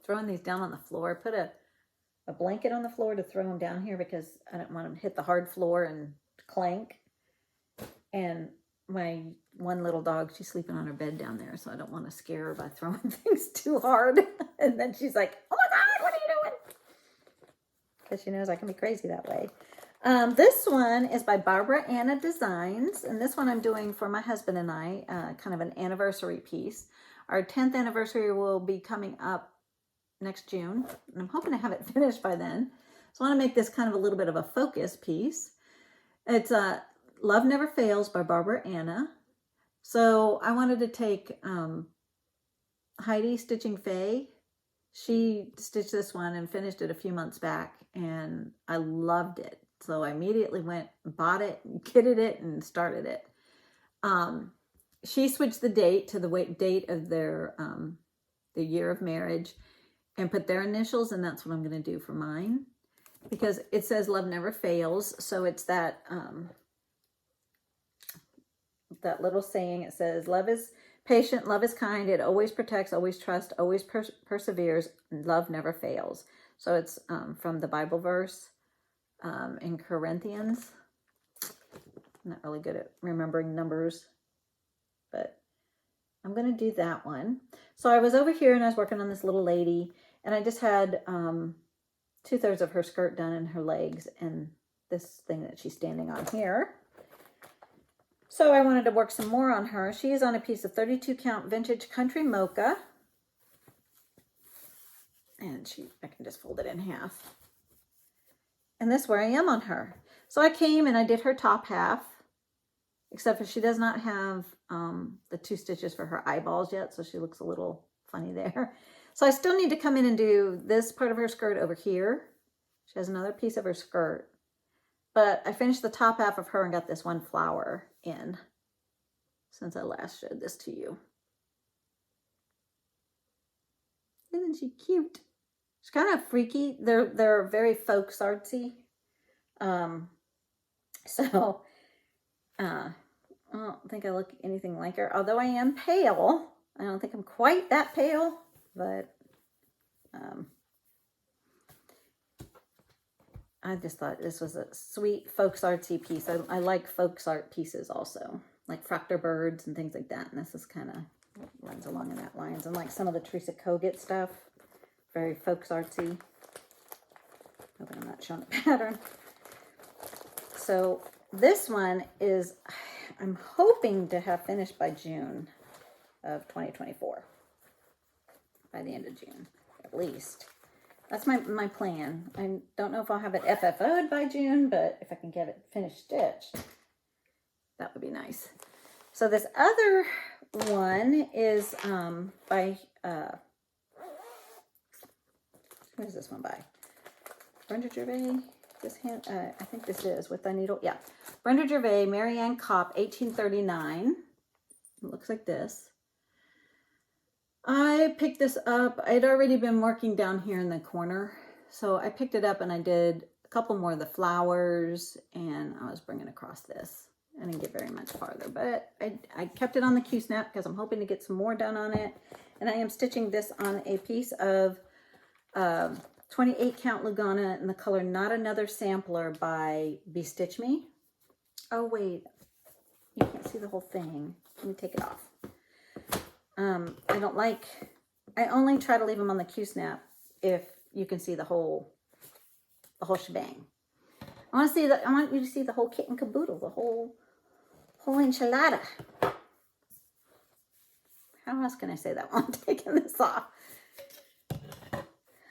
Throwing these down on the floor. Put a blanket on the floor to throw them down here because I don't want them to hit the hard floor and clank. And my one little dog, she's sleeping on her bed down there, so I don't want to scare her by throwing things too hard. And then she's like, oh my God, what are you doing? Because she knows I can be crazy that way. This one is by Barbara Anna Designs. And this one I'm doing for my husband and I, kind of an anniversary piece. Our 10th anniversary will be coming up next June. And I'm hoping to have it finished by then. So I want to make this kind of a little bit of a focus piece. It's Love Never Fails by Barbara Anna. So I wanted to take Heidi Stitching Faye. She stitched this one and finished it a few months back, and I loved it. So I immediately went and bought it, and kitted it, and started it. She switched the date to the date of their the year of marriage and put their initials, and that's what I'm going to do for mine. Because it says Love Never Fails, so it's that that little saying. It says, love is patient, love is kind, it always protects, always trusts, always perseveres, love never fails. So it's from the Bible verse in Corinthians. I'm not really good at remembering numbers, but I'm going to do that one. So I was over here and I was working on this little lady, and I just had 2/3 of her skirt done and her legs and this thing that she's standing on here. So I wanted to work some more on her. She is on a piece of 32 count vintage country mocha. And I can just fold it in half. And that's where I am on her. So I came and I did her top half, except for she does not have the 2 stitches for her eyeballs yet. So she looks a little funny there. So I still need to come in and do this part of her skirt over here. She has another piece of her skirt. But I finished the top half of her and got this one flower in since I last showed this to you. Isn't she cute? She's kind of freaky. They're very folks artsy. So I don't think I look anything like her. Although I am pale. I don't think I'm quite that pale, but I just thought this was a sweet folks artsy piece. I like folks art pieces also, like Fractor Birds and things like that. And this is kind of runs along in that lines. And like some of the Teresa Kogut stuff, very folks artsy. Hoping I'm not showing a pattern. So this one is, I'm hoping to have finished by June of 2024. By the end of June, at least. That's my plan. I don't know if I'll have it FFO'd by June, but if I can get it finished stitched, that would be nice. So this other one is by What is this one by? Brenda Gervais. This hand, I think this is with the needle. Yeah. Brenda Gervais, Mary Ann Kopp, 1839. It looks like this. I picked this up. I'd already been working down here in the corner. So I picked it up and I did a couple more of the flowers and I was bringing across this. I didn't get very much farther, but I kept it on the Q-snap because I'm hoping to get some more done on it. And I am stitching this on a piece of 28 count Lugana in the color Not Another Sampler by Stitch Me. Oh wait, you can't see the whole thing. Let me take it off. I only try to leave them on the Q-snap if you can see the whole shebang. I want you to see the whole kit and caboodle, the whole enchilada. How else can I say that while I'm taking this off?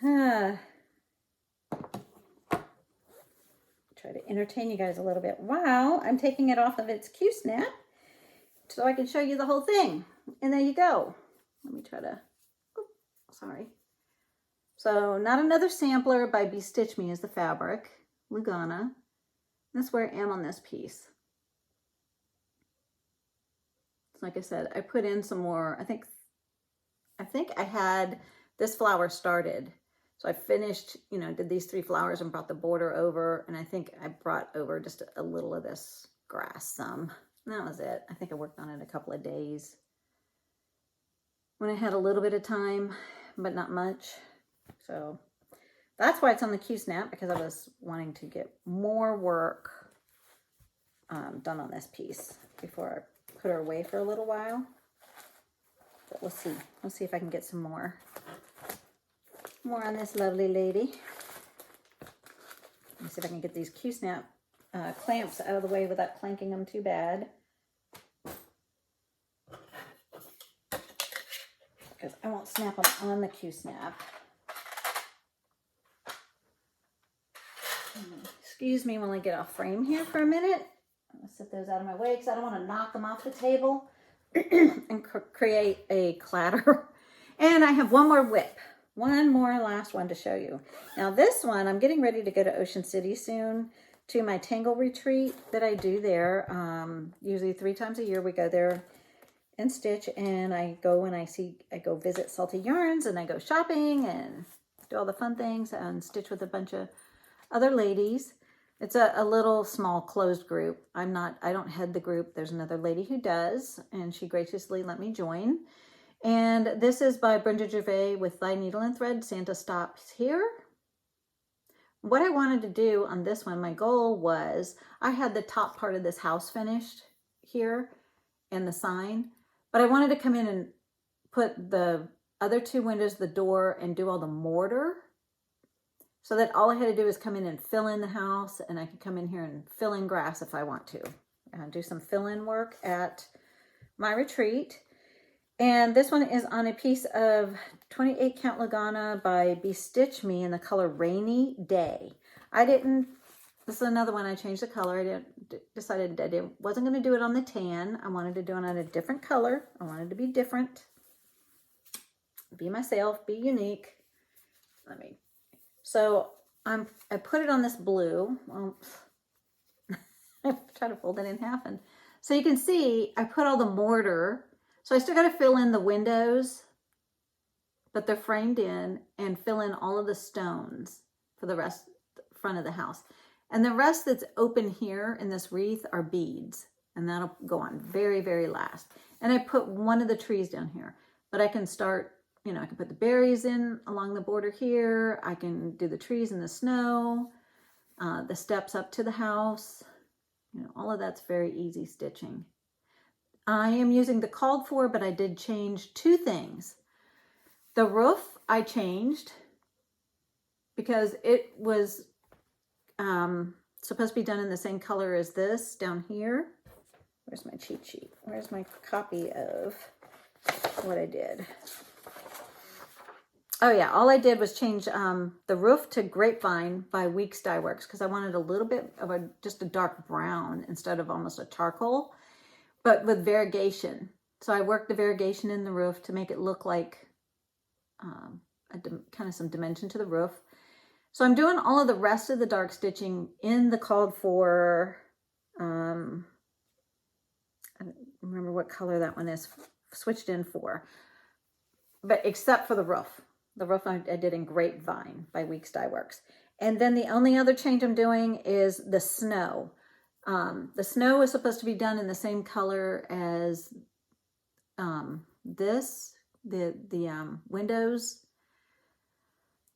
Try to entertain you guys a little bit while I'm taking it off of its Q-snap so I can show you the whole thing. And there you go. Let me try to, sorry. So Not Another Sampler by Stitch Me is the fabric, Lugana. That's where I am on this piece. Like I said, I put in some more, I think I had this flower started. So I finished, did these 3 flowers and brought the border over. And I think I brought over just a little of this grass, some. And that was it. I think I worked on it a couple of days when I had a little bit of time, but not much. So that's why it's on the Q-snap, because I was wanting to get more work done on this piece before I put her away for a little while. But we'll see. We'll see if I can get some more on this lovely lady. Let me see if I can get these Q-snap clamps out of the way without clanking them too bad. Because I won't snap them on the Q-snap. Excuse me while I get off frame here for a minute. I'm going to set those out of my way because I don't want to knock them off the table and create a clatter. And I have one more whip. One more last one to show you. Now this one, I'm getting ready to go to Ocean City soon to my Tangle retreat that I do there. Usually 3 times a year we go there and stitch, and I go visit Salty Yarns, and I go shopping and do all the fun things and stitch with a bunch of other ladies. It's a little small closed group. I don't head the group. There's another lady who does, and she graciously let me join. And this is by Brenda Gervais with Thy Needle and Thread, Santa Stops Here. What I wanted to do on this one, my goal was, I had the top part of this house finished here and the sign, but I wanted to come in and put the other 2 windows, the door, and do all the mortar, so that all I had to do is come in and fill in the house, and I could come in here and fill in grass if I want to. Do some fill-in work at my retreat. And this one is on a piece of 28 count Lugana by Stitch Me in the color Rainy Day. This is another one I changed the color. I decided I wasn't going to do it on the tan. I wanted to do it on a different color. I wanted to be different. Be myself, be unique. So I put it on this blue. Well, I try to fold it in half. And so you can see I put all the mortar. So I still got to fill in the windows, but they're framed in, and fill in all of the stones for the front of the house. And the rest that's open here in this wreath are beads, and that'll go on very, very last. And I put one of the trees down here, but I can start, I can put the berries in along the border here. I can do the trees in the snow, the steps up to the house. All of that's very easy stitching. I am using the called for, but I did change 2 things. The roof I changed because it was supposed to be done in the same color as this down here. Where's my cheat sheet? Where's my copy of what I did? Oh yeah, all I did was change the roof to Grapevine by Weeks Dye Works because I wanted a little bit of just a dark brown instead of almost a charcoal, but with variegation. So I worked the variegation in the roof to make it look like kind of some dimension to the roof. So I'm doing all of the rest of the dark stitching in the called for, I don't remember what color that one is, switched in for, but except for the roof. The roof I did in Grapevine by Weeks Dye Works. And then the only other change I'm doing is the snow. The snow is supposed to be done in the same color as this, the windows,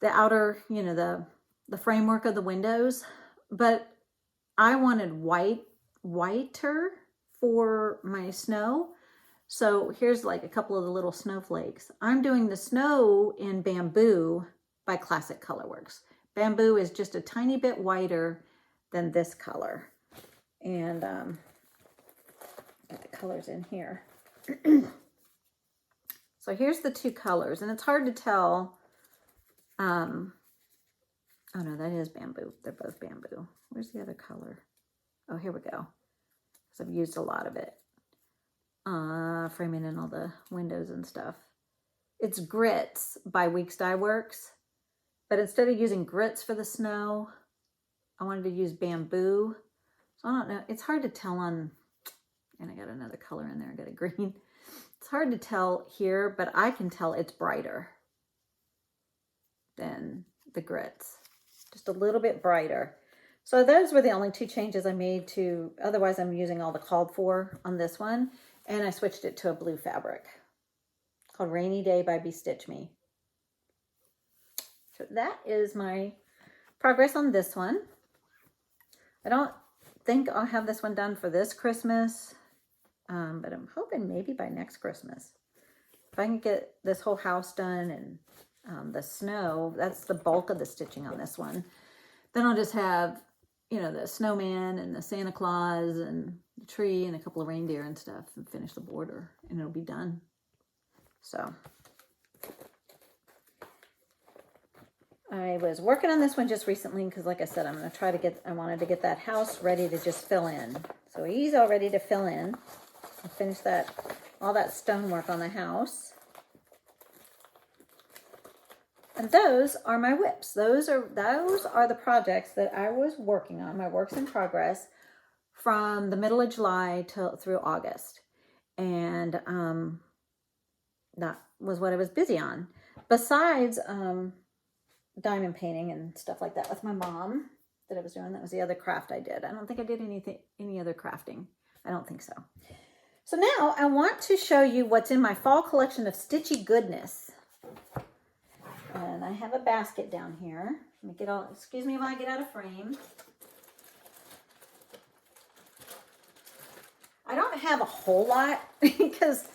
the outer, you know, the framework of the windows, but I wanted whiter for my snow. So here's like a couple of the little snowflakes. I'm doing the snow in Bamboo by Classic Colorworks. Bamboo is just a tiny bit whiter than this color. And got the colors in here. So here's the two colors, and it's hard to tell. Oh no, that is Bamboo. They're both Bamboo. Where's the other color? Oh, here we go. Because I've used a lot of it. Framing in all the windows and stuff. It's Grits by Weeks Dye Works. But instead of using Grits for the snow, I wanted to use Bamboo. So I don't know. It's hard to tell on, and I got another color in there. I got a green. It's hard to tell here, but I can tell it's brighter than the Grits. Just a little bit brighter. So those were the only two changes I made to, otherwise I'm using all the called for on this one. And I switched it to a blue fabric called Rainy Day by Stitch Me. So that is my progress on this one. I don't think I'll have this one done for this Christmas, but I'm hoping maybe by next Christmas. If I can get this whole house done and the snow, that's the bulk of the stitching on this one. Then I'll just have, you know, the snowman and the Santa Claus and the tree and a couple of reindeer and stuff and finish the border and it'll be done. So I was working on this one just recently because like I said, I'm going to try to get, I wanted to get that house ready to just fill in. So he's all ready to fill in. I finished that, all that stonework on the house. And those are my whips. Those are the projects that I was working on, my works in progress from the middle of July through August. And that was what I was busy on. Besides diamond painting and stuff like that with my mom that I was doing. That was the other craft I did. I don't think I did any other crafting. I don't think so. So now I want to show you what's in my fall collection of Stitchy goodness. And I have a basket down here. Let me get all, excuse me while I get out of frame. I don't have a whole lot because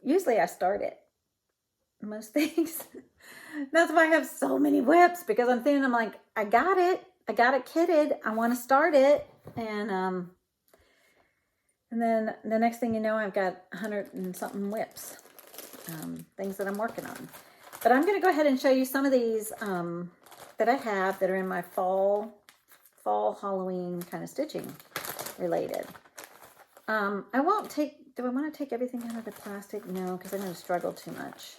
usually I start it. Most things. That's why I have so many whips, because I'm thinking, I'm like, I got it kitted. I want to start it. And then the next thing you know, I've got 100 and something whips, things that I'm working on. But I'm going to go ahead and show you some of these that I have that are in my fall Halloween kind of stitching related. I won't take, do I want to take everything out of the plastic? No, because I'm going to struggle too much.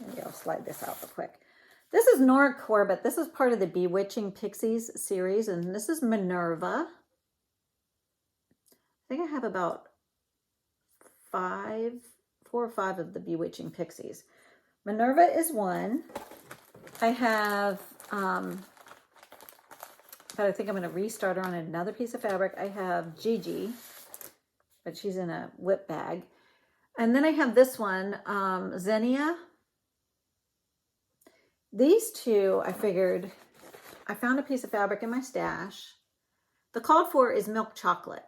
Maybe I'll slide this out real quick. This is Nora Corbett. This is part of the Bewitching Pixies series, and this is Minerva. I think I have about 4 or 5 of the Bewitching Pixies. Minerva is one. I have, but I think I'm going to restart her on another piece of fabric. I have Gigi, but she's in a whip bag. And then I have this one, Xenia. These two, I figured, I found a piece of fabric in my stash. The called for is milk chocolate.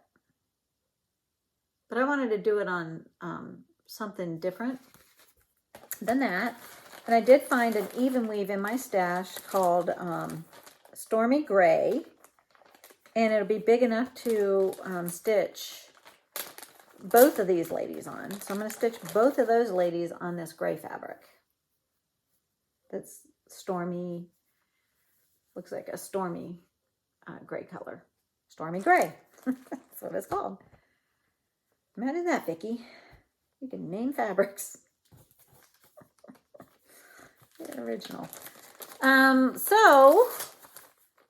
But I wanted to do it on something different than that. And I did find an even weave in my stash called Stormy Gray. And it'll be big enough to stitch both of these ladies on. So I'm going to stitch both of those ladies on this gray fabric. That's stormy, looks like a stormy gray color. Stormy Gray. That's what it's called. Imagine that, Vicki. You can name fabrics. Very original. So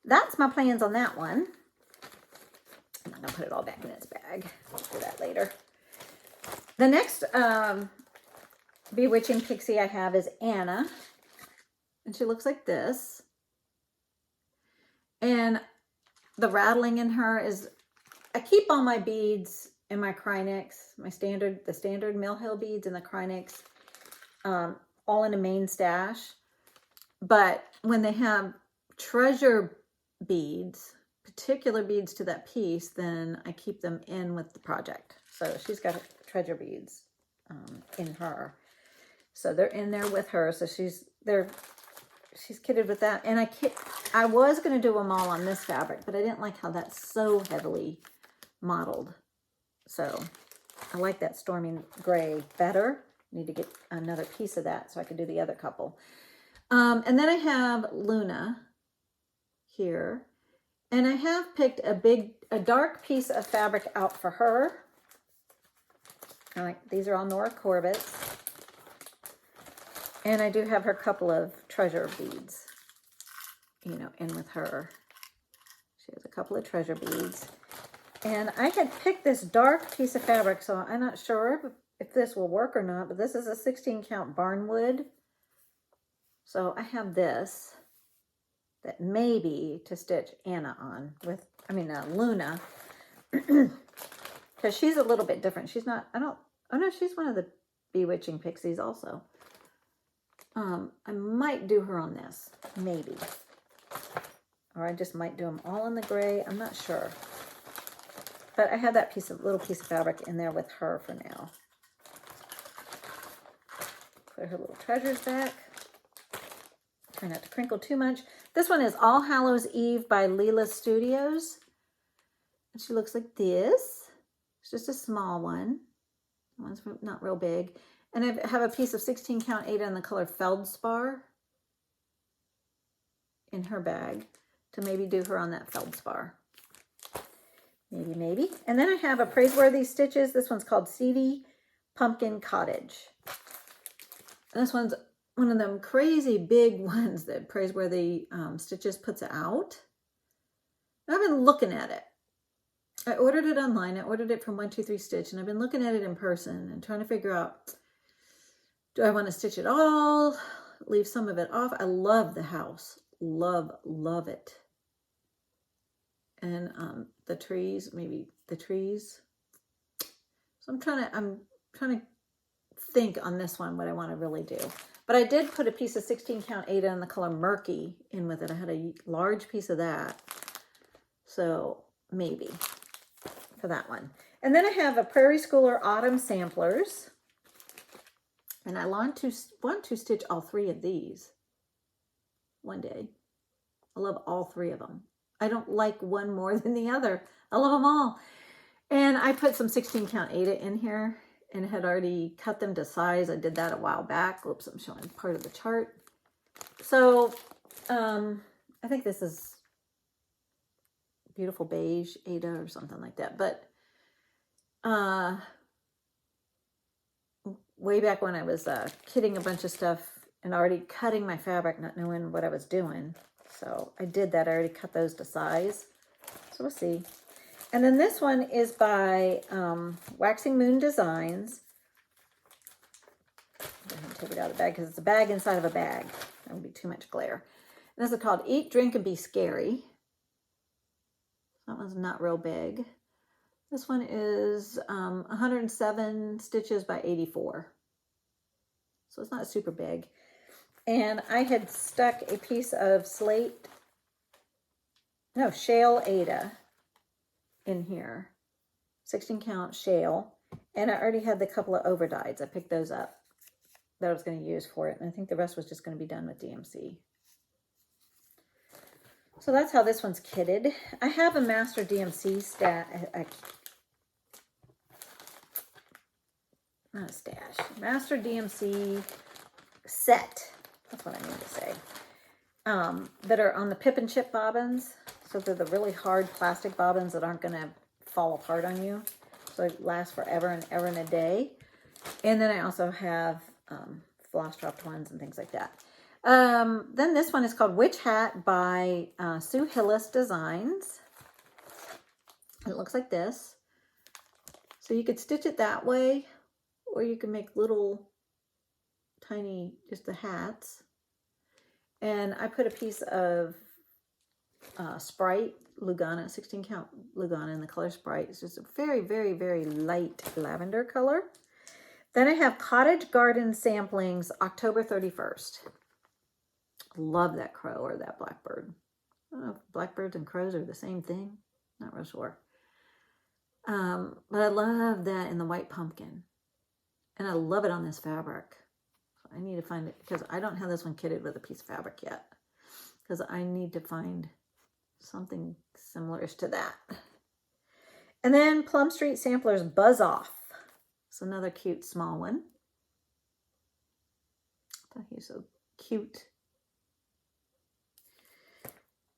that's my plans on that one. I'm not gonna put it all back in its bag. I'll do that later. The next bewitching pixie I have is Anna. And she looks like this. And the rattling in her is, I keep all my beads in my Krynex, the standard Mill Hill beads and the Krynex, all in a main stash. But when they have treasure beads, particular beads to that piece, then I keep them in with the project. So she's got treasure beads in her. So they're in there with her. So she's kitted with that. And I was going to do them all on this fabric, but I didn't like how that's so heavily modeled. So I like that stormy gray better. Need to get another piece of that so I can do the other couple. And then I have Luna here. And I have picked a dark piece of fabric out for her. These are all Nora Corbett's. And I do have her couple of treasure beads, you know, in with her. She has a couple of treasure beads. And I had picked this dark piece of fabric, so I'm not sure if this will work or not, but this is a 16 count barnwood. So I have this that maybe to stitch Anna on with, Luna, because she's a little bit different. She's not, oh no, she's one of the bewitching pixies also. I might do her on this, maybe. Or I just might do them all in the gray. I'm not sure. But I have that little piece of fabric in there with her for now. Put her little treasures back. Try not to crinkle too much. This one is All Hallows Eve by Leela Studios. And she looks like this. It's just a small one. One's not real big. And I have a piece of 16 count Ada in the color Feldspar in her bag to maybe do her on that Feldspar. Maybe. And then I have a Praiseworthy Stitches. This one's called Seedy Pumpkin Cottage. And this one's one of them crazy big ones that Praiseworthy Stitches puts out. And I've been looking at it. I ordered it online. I ordered it from 123 Stitch, and I've been looking at it in person and trying to figure out, do I want to stitch it all, leave some of it off? I love the house. Love it. And the trees, maybe the trees. So I'm trying to think on this one what I want to really do. But I did put a piece of 16 count Ada in the color Murky in with it. I had a large piece of that. So maybe for that one. And then I have a Prairie Schooler Autumn Samplers. And I want to stitch all three of these one day. I love all three of them. I don't like one more than the other. I love them all. And I put some 16 count Ada in here and had already cut them to size. I did that a while back. Oops, I'm showing part of the chart. So I think this is beautiful beige Ada or something like that. But way back when I was kitting a bunch of stuff and already cutting my fabric, not knowing what I was doing. So I did that. I already cut those to size. So we'll see. And then this one is by Waxing Moon Designs. I'm going to take it out of the bag because it's a bag inside of a bag. That would be too much glare. And this is called Eat, Drink, and Be Scary. That one's not real big. This one is 107 stitches by 84. So it's not super big. And I had stuck a piece of shale Ada in here. 16 count shale. And I already had the couple of overdyes. I picked those up that I was going to use for it. And I think the rest was just going to be done with DMC. So that's how this one's kitted. I have a Master DMC Master DMC set. That's what I mean to say. That are on the Pip and Chip bobbins. So they're the really hard plastic bobbins that aren't going to fall apart on you. So it lasts forever and ever and a day. And then I also have floss dropped ones and things like that. Then this one is called Witch Hat by Sue Hillis Designs. It looks like this. So you could stitch it that way, or you can make little tiny, just the hats. And I put a piece of Sprite Lugana, 16 count Lugana in the color Sprite. It's just a very, very, very light lavender color. Then I have Cottage Garden Samplings, October 31st. Love that crow or that blackbird. I don't know if blackbirds and crows are the same thing. Not real sure. But I love that in the white pumpkin. And I love it on this fabric. So I need to find it because I don't have this one kitted with a piece of fabric yet. Because I need to find something similar to that. And then Plum Street Samplers Buzz Off. It's another cute small one. I thought he was so cute.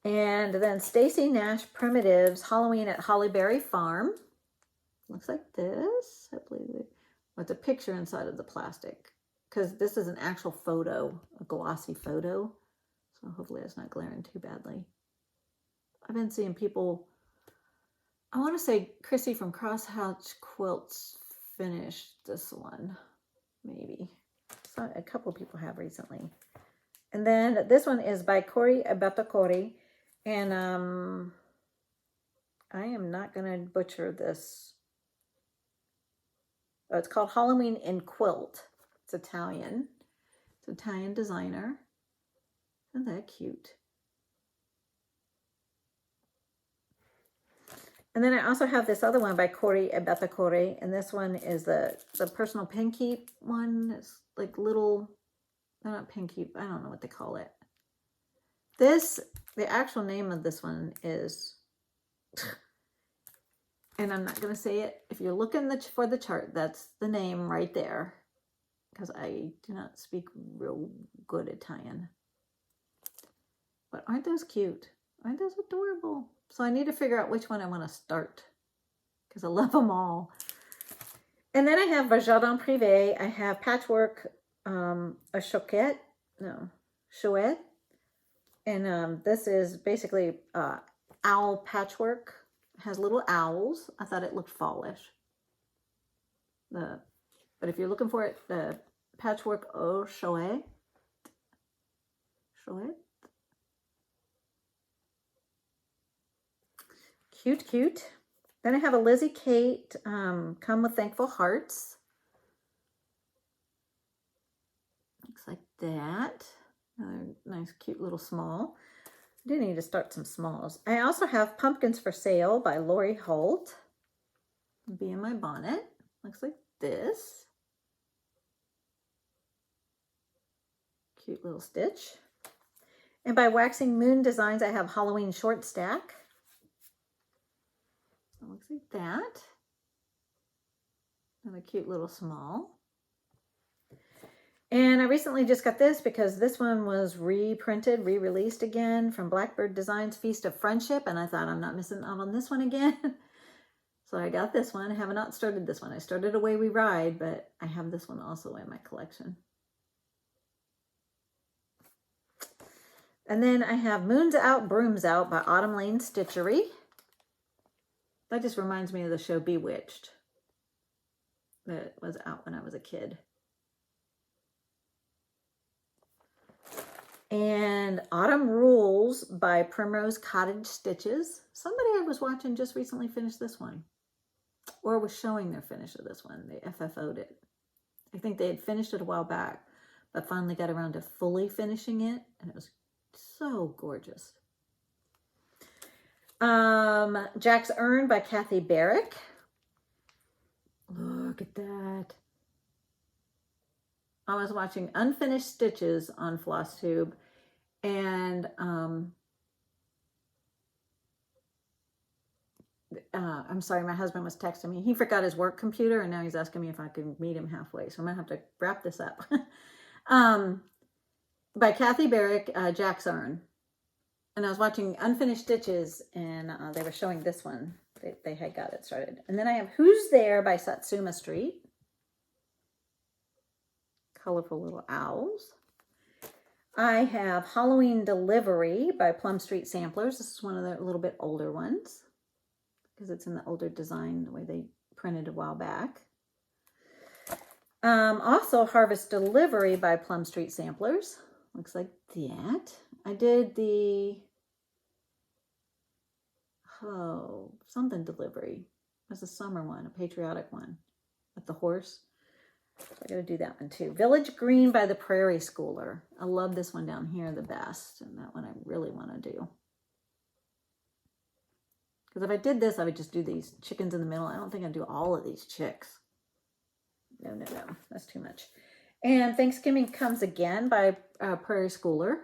And then Stacy Nash Primitives Halloween at Hollyberry Farm. Looks like this. I believe it. With a picture inside of the plastic. Because this is an actual photo, a glossy photo. So hopefully it's not glaring too badly. I've been seeing people, I want to say Chrissy from Crosshatch Quilts finished this one, maybe. So a couple of people have recently. And then this one is by Cory Abetakori. And I am not going to butcher this. Oh, it's called Halloween in Quilt. It's Italian. It's an Italian designer. Isn't that cute? And then I also have this other one by Cory Abetakori. And this one is the personal pin keep one. It's like little, they're not pin keep. I don't know what they call it. This, the actual name of this one is, and I'm not going to say it. If you're looking for the chart, that's the name right there. Because I do not speak real good Italian. But aren't those cute? Aren't those adorable? So I need to figure out which one I want to start. Because I love them all. And then I have Jardin Privé. I have Patchwork, a Chouette. And this is basically owl patchwork. It has little owls. I thought it looked fallish. But if you're looking for it, the Patchwork au Chouette. Cute, cute. Then I have a Lizzie Kate, Come with Thankful Hearts. Looks like that. Another nice, cute little small. I do need to start some smalls. I also have Pumpkins for Sale by Lori Holt. Be in my bonnet. Looks like this. Cute little stitch. And by Waxing Moon Designs, I have Halloween Short Stack. It looks like that. And a cute little small. And I recently just got this because this one was reprinted, re-released again from Blackbird Designs Feast of Friendship. And I thought I'm not missing out on this one again. So I got this one. I have not started this one. I started Away We Ride, but I have this one also in my collection. And then I have Moons Out, Brooms Out by Autumn Lane Stitchery. That just reminds me of the show Bewitched that was out when I was a kid. And Autumn Rules by Primrose Cottage Stitches. Somebody I was watching just recently finished this one. Or was showing their finish of this one. They FFO'd it. I think they had finished it a while back, but finally got around to fully finishing it. And it was so gorgeous. Jack's Urn by Kathy Barrick. Look at that. I was watching Unfinished Stitches on Flosstube, and I'm sorry, my husband was texting me. He forgot his work computer, and now he's asking me if I can meet him halfway, so I'm going to have to wrap this up. By Kathy Barrick, Jack's Urn. And I was watching Unfinished Stitches, and they were showing this one. They had got it started. And then I have Who's There by Satsuma Street. Colorful little owls. I have Halloween Delivery by Plum Street Samplers. This is one of the little bit older ones because it's in the older design, the way they printed a while back. Also Harvest Delivery by Plum Street Samplers. Looks like that. I did the something delivery. It was a summer one, a patriotic one with the horse. So I got to do that one too. Village Green by the Prairie Schooler. I love this one down here the best, and that one I really want to do. Because if I did this, I would just do these chickens in the middle. I don't think I'd do all of these chicks. No, that's too much. And Thanksgiving Comes Again by Prairie Schooler.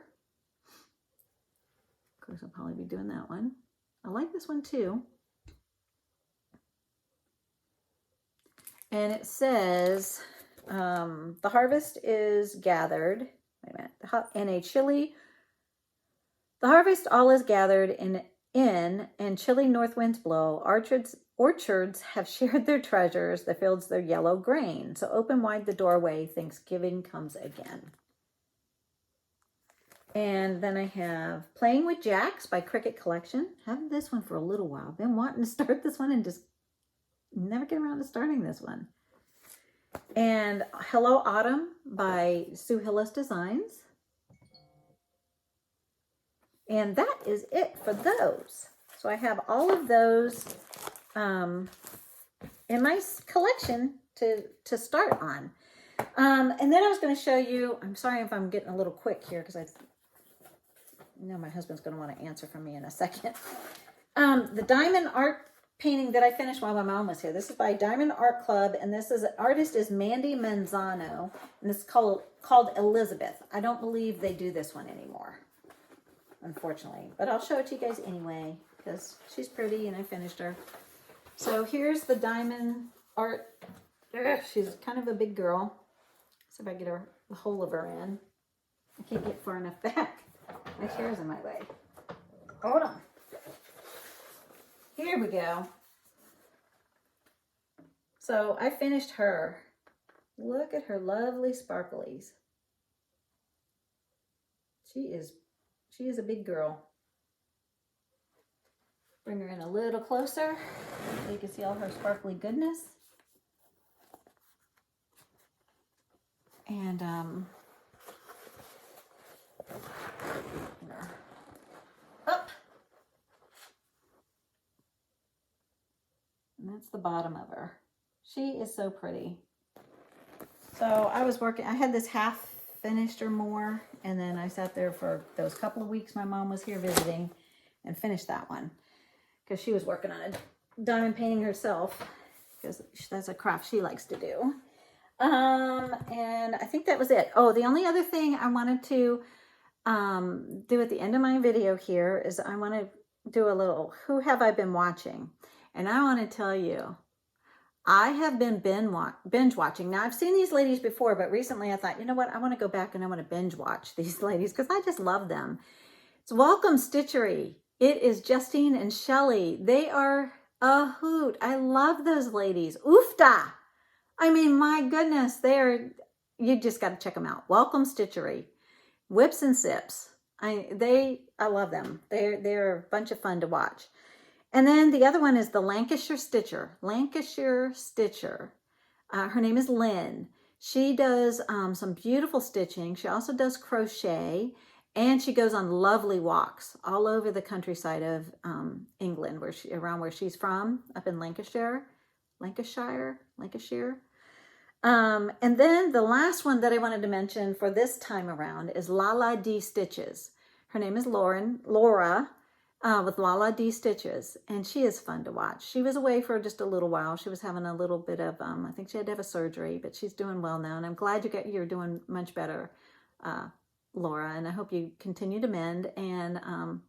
Of course, I'll probably be doing that one. I like this one too. And it says, the harvest is gathered. Wait a minute. In a chilly, the harvest all is gathered in and chilly north winds blow. Orchards have shared their treasures, the fields their yellow grain. So open wide the doorway, Thanksgiving comes again. And then I have Playing with Jacks by Cricket Collection. Had this one for a little while. Been wanting to start this one and just never get around to starting this one. And Hello Autumn by Sue Hillis Designs. And that is it for those. So I have all of those in my collection to start on. And then I was going to show you, I'm sorry if I'm getting a little quick here because I know my husband's going to want to answer from me in a second. The diamond art painting that I finished while my mom was here. This is by Diamond Art Club, and this is artist is Mandy Manzano, and it's called Elizabeth. I don't believe they do this one anymore, unfortunately, but I'll show it to you guys anyway because she's pretty and I finished her. So here's the diamond art. She's kind of a big girl. See if I get the whole of her in. I can't get far enough back. My chair's in my way. Hold on. Here we go. So I finished her. Look at her lovely sparklies. She is a big girl. Bring her in a little closer so you can see all her sparkly goodness. And up. And that's the bottom of her. She is so pretty. So I was working, I had this half finished or more, and then I sat there for those couple of weeks my mom was here visiting and finished that one because she was working on a diamond painting herself because that's a craft she likes to do. And I think that was it. Oh, the only other thing I wanted to do at the end of my video here is I want to do a little who have I been watching. And I want to tell you, I have been binge watching. Now, I've seen these ladies before, but recently I thought, you know what? I want to go back and I want to binge watch these ladies because I just love them. It's Welcome Stitchery. It is Justine and Shelly. They are a hoot. I love those ladies. Oofta. I mean, my goodness, you just got to check them out. Welcome Stitchery. Whips and Sips. I love them. They're a bunch of fun to watch. And then the other one is the Lancashire Stitcher. Her name is Lynn. She does some beautiful stitching. She also does crochet, and she goes on lovely walks all over the countryside of England, around where she's from, up in Lancashire. And then the last one that I wanted to mention for this time around is Lala D Stitches. Her name is Laura. With Lala D Stitches, and she is fun to watch. She was away for just a little while. She was having a little bit of, I think she had to have a surgery, but she's doing well now, and I'm glad you're doing much better, Laura, and I hope you continue to mend and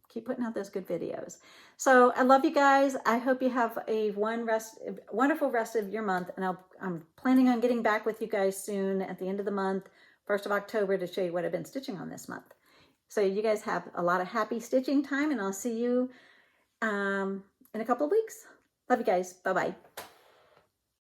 keep putting out those good videos. So I love you guys. I hope you have a wonderful rest of your month, and I'm planning on getting back with you guys soon at the end of the month, 1st of October, to show you what I've been stitching on this month. So you guys have a lot of happy stitching time, and I'll see you in a couple of weeks. Love you guys. Bye-bye.